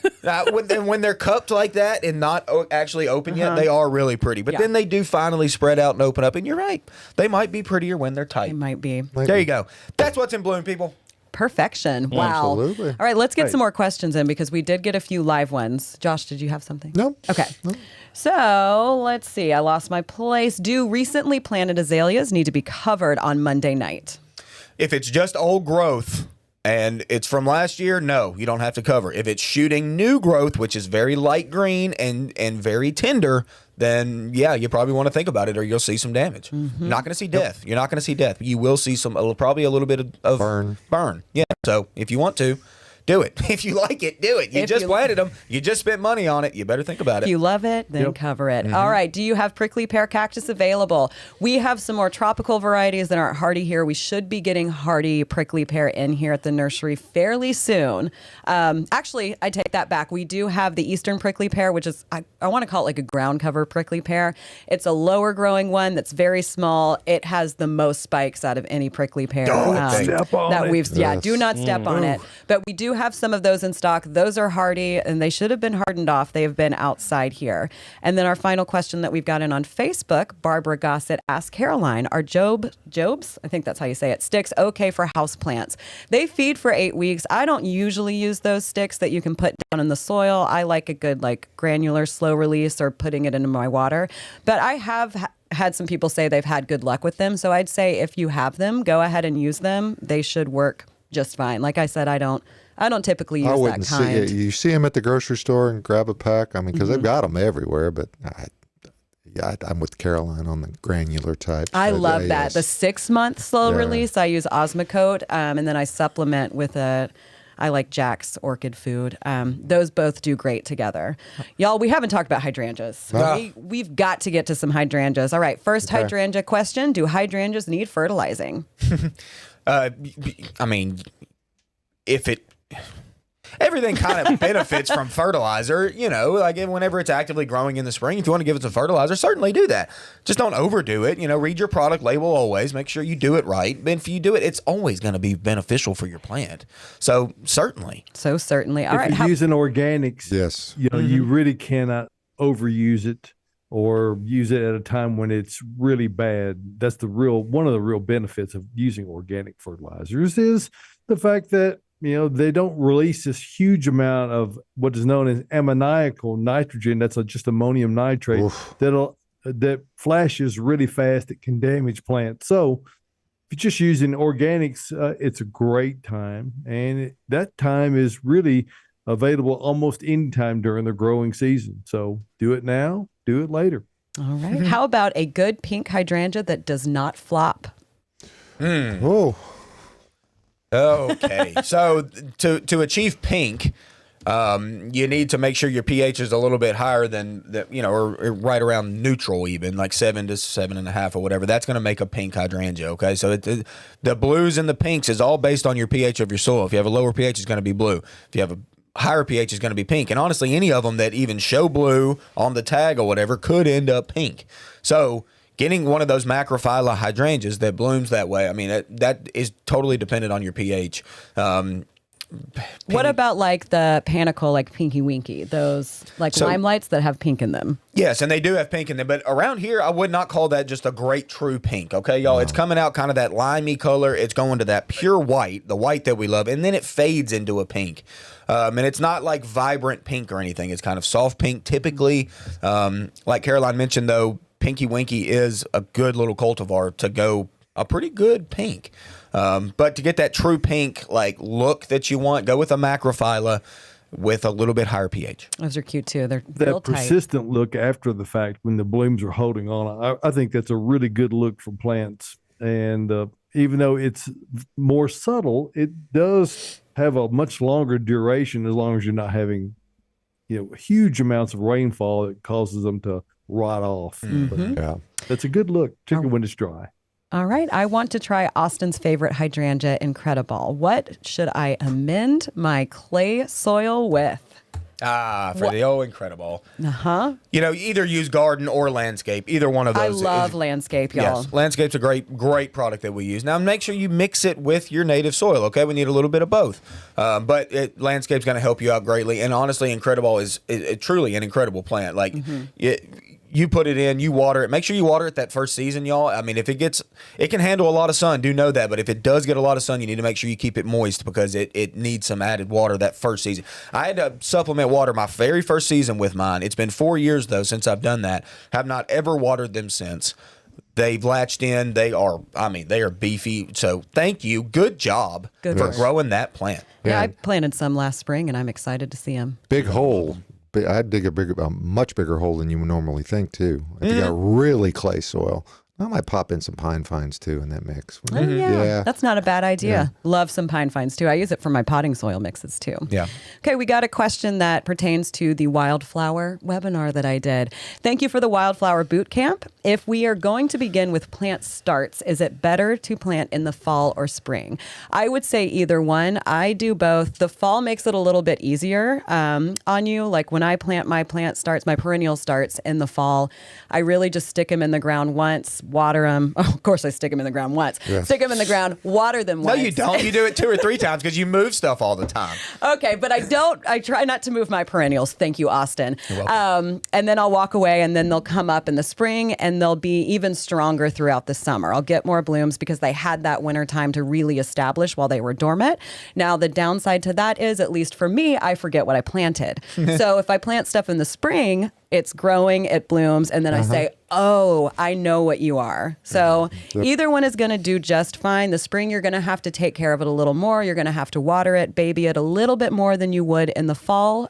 When they're cupped like that and not actually open yet, they are really pretty. But then they do finally spread out and open up. And you're right. They might be prettier when they're tight. It might be. There you go. That's what's in bloom, people. Perfection. Wow. Absolutely. All right, let's get some more questions in because we did get a few live ones. Josh, did you have something? No. Okay. So let's see. I lost my place. Do recently planted azaleas need to be covered on Monday night? If it's just old growth and it's from last year, no, you don't have to cover. If it's shooting new growth, which is very light green and very tender, then yeah, you probably want to think about it or you'll see some damage. Not going to see death. You're not going to see death. You will see probably a little bit of burn. Yeah. So if you want to, do it. If you like it, do it. You just planted them. You just spent money on it. You better think about it. If you love it, then cover it. All right. Do you have prickly pear cactus available? We have some more tropical varieties that aren't hardy here. We should be getting hardy prickly pear in here at the nursery fairly soon. Actually, I take that back. We do have the eastern prickly pear, which is, I want to call it like a ground cover prickly pear. It's a lower growing one that's very small. It has the most spikes out of any prickly pear step on that it. we've, do not step on it. But we do have some of those in stock. Those are hardy and they should have been hardened off. They have been outside here. And then our final question that we've got in on Facebook, Barbara Gossett asked Caroline, are Jobs, I think that's how you say it, sticks okay for house plants? They feed for 8 weeks. I don't usually use those sticks that you can put down in the soil. I like a good granular slow release or putting it into my water. But I have had some people say they've had good luck with them. So I'd say if you have them, go ahead and use them. They should work just fine. Like I said, I don't typically use that kind. You see them at the grocery store and grab a pack. I mean, because they've got them everywhere. But I'm with Caroline on the granular type. I love that. Yes. The 6-month slow release, I use Osmocote, and then I supplement with I like Jack's Orchid Food. Those both do great together. Y'all, we haven't talked about hydrangeas. We've got to get to some hydrangeas. All right, first hydrangea question. Do hydrangeas need fertilizing? I mean, if everything kind of benefits from fertilizer, like whenever it's actively growing in the spring. If you want to give it some fertilizer, certainly do that. Just don't overdo it. Read your product label always. Make sure you do it right. But if you do it, it's always going to be beneficial for your plant. So certainly. All right. If you're using organics, Yes. you really cannot overuse it or use it at a time when it's really bad. That's one of the real benefits of using organic fertilizers is the fact that they don't release this huge amount of what is known as ammoniacal nitrogen. That's just ammonium nitrate that flashes really fast. It can damage plants. So if you're just using organics, it's a great time. And that time is really available almost any time during the growing season. So do it now, do it later. All right. How about a good pink hydrangea that does not flop? Oh. Okay. So to achieve pink, you need to make sure your pH is a little bit higher than that, or right around neutral, even like 7 to 7.5 or whatever. That's going to make a pink hydrangea. Okay. So the blues and the pinks is all based on your pH of your soil. If you have a lower pH, it's going to be blue. If you have a higher pH, it's going to be pink. And honestly, any of them that even show blue on the tag or whatever could end up pink. So getting one of those macrophylla hydrangeas that blooms that way, I mean, that is totally dependent on your pH. What about like the panicle, like Pinky Winky, those like limelights that have pink in them? Yes, and they do have pink in them, but around here, I would not call that just a great true pink. Okay, y'all, It's coming out kind of that limey color. It's going to that pure white, the white that we love, and then it fades into a pink. And it's not like vibrant pink or anything. It's kind of soft pink typically. Like Caroline mentioned, though, Pinky Winky is a good little cultivar to go a pretty good pink. But to get that true pink like look that you want, go with a macrophylla with a little bit higher pH. Those are cute too. They're that real persistent look after the fact when the blooms are holding on. I think that's a really good look for plants. And even though it's more subtle, it does have a much longer duration as long as you're not having huge amounts of rainfall that causes them to rot off. Mm-hmm. But that's a good look, particularly when it's dry. All right. I want to try Austin's favorite hydrangea, Incredible. What should I amend my clay soil with? The old Incredible. Uh-huh. Either use garden or landscape. Either one of those. I love landscape, y'all. Yes, landscape's a great product that we use. Now, make sure you mix it with your native soil, okay? We need a little bit of both. But landscape's going to help you out greatly. And honestly, Incredible is truly an incredible plant. Like, you put it in, you water it. Make sure you water it that first season, y'all. I mean, it can handle a lot of sun. Do know that. But if it does get a lot of sun, you need to make sure you keep it moist because it needs some added water that first season. I had to supplement water my very first season with mine. It's been 4 years, though, since I've done that. Have not ever watered them since. They've latched in. They are beefy. So thank you. Good job for growing that plant. Yeah, I planted some last spring, and I'm excited to see them. Big hole. I'd dig a much bigger hole than you would normally think, too. If you got really clay soil. I might pop in some pine fines, too, in that mix. Oh, yeah. That's not a bad idea. Yeah. Love some pine fines, too. I use it for my potting soil mixes, too. Yeah. Okay, we got a question that pertains to the wildflower webinar that I did. Thank you for the wildflower boot camp. If we are going to begin with plant starts, is it better to plant in the fall or spring? I would say either one. I do both. The fall makes it a little bit easier on you. Like when I plant my perennial starts in the fall, I really just stick them in the ground once, water them. Oh, of course, I stick them in the ground once. Yes. Stick them in the ground, water them once. No, you don't. You do it 2 or 3 times because you move stuff all the time. Okay, but I don't. I try not to move my perennials. Thank you, Austin. You're welcome. And then I'll walk away, and then they'll come up in the spring, and they'll be even stronger throughout the summer. I'll get more blooms because they had that winter time to really establish while they were dormant. Now, the downside to that is, at least for me, I forget what I planted. So if I plant stuff in the spring, it's growing, it blooms, and then I say, oh, I know what you are. So either one is going to do just fine. The spring, you're going to have to take care of it a little more. You're going to have to water it, baby it a little bit more than you would in the fall.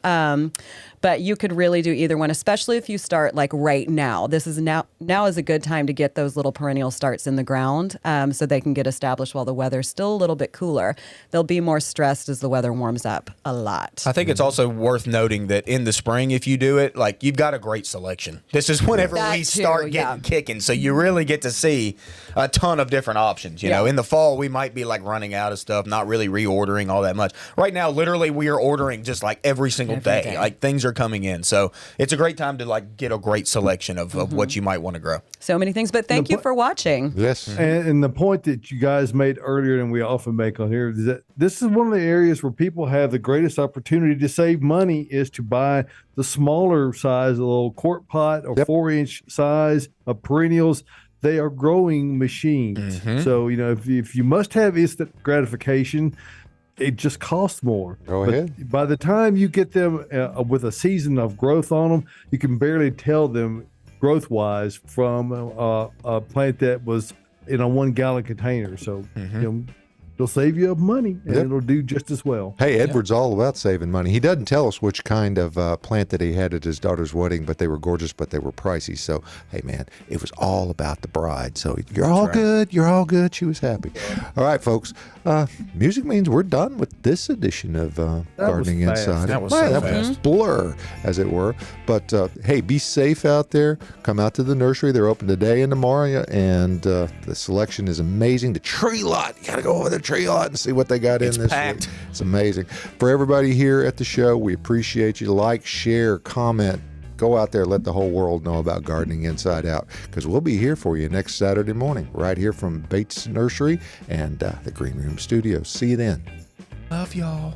But you could really do either one, especially if you start like right now. This is now is a good time to get those little perennial starts in the ground so they can get established while the weather's still a little bit cooler. They'll be more stressed as the weather warms up a lot. I think it's also worth noting that in the spring, if you do it, like you've got got a great selection. This is whenever That we too, start getting kicking. So you really get to see a ton of different options. You know, in the fall, we might be like running out of stuff, not really reordering all that much. Right now, literally, we are ordering just like every single day. Like things are coming in. So it's a great time to like get a great selection of what you might want to grow. So many things, but thank you for watching. Yes. And the point that you guys made earlier, and we often make on here, is that this is one of the areas where people have the greatest opportunity to save money is to buy the smaller size, a little quart pot or 4-inch size of perennials. They are growing machines. So, you know, if you must have instant gratification, it just costs more. Go ahead. By the time you get them with a season of growth on them, you can barely tell them growth wise from a plant that was in a 1 gallon container. So, you know, it'll save you money and it'll do just as well. Hey, Edward's all about saving money. He doesn't tell us which kind of plant that he had at his daughter's wedding, but they were gorgeous, but they were pricey. So, hey, man, it was all about the bride. So you're all good. You're all good. She was happy. All right, folks. Music means we're done with this edition of Gardening Inside. That was so fast. Blur, as it were. But, hey, be safe out there. Come out to the nursery. They're open today and tomorrow, and the selection is amazing. The tree lot. You got to go over the tree lot and see what they got in this packed. week. It's amazing. For everybody here at the show, we appreciate you. Like, share, comment. Go out there, let the whole world know about Gardening Inside Out, because we'll be here for you next Saturday morning, right here from Bates Nursery and the Green Room Studios. See you then. Love y'all.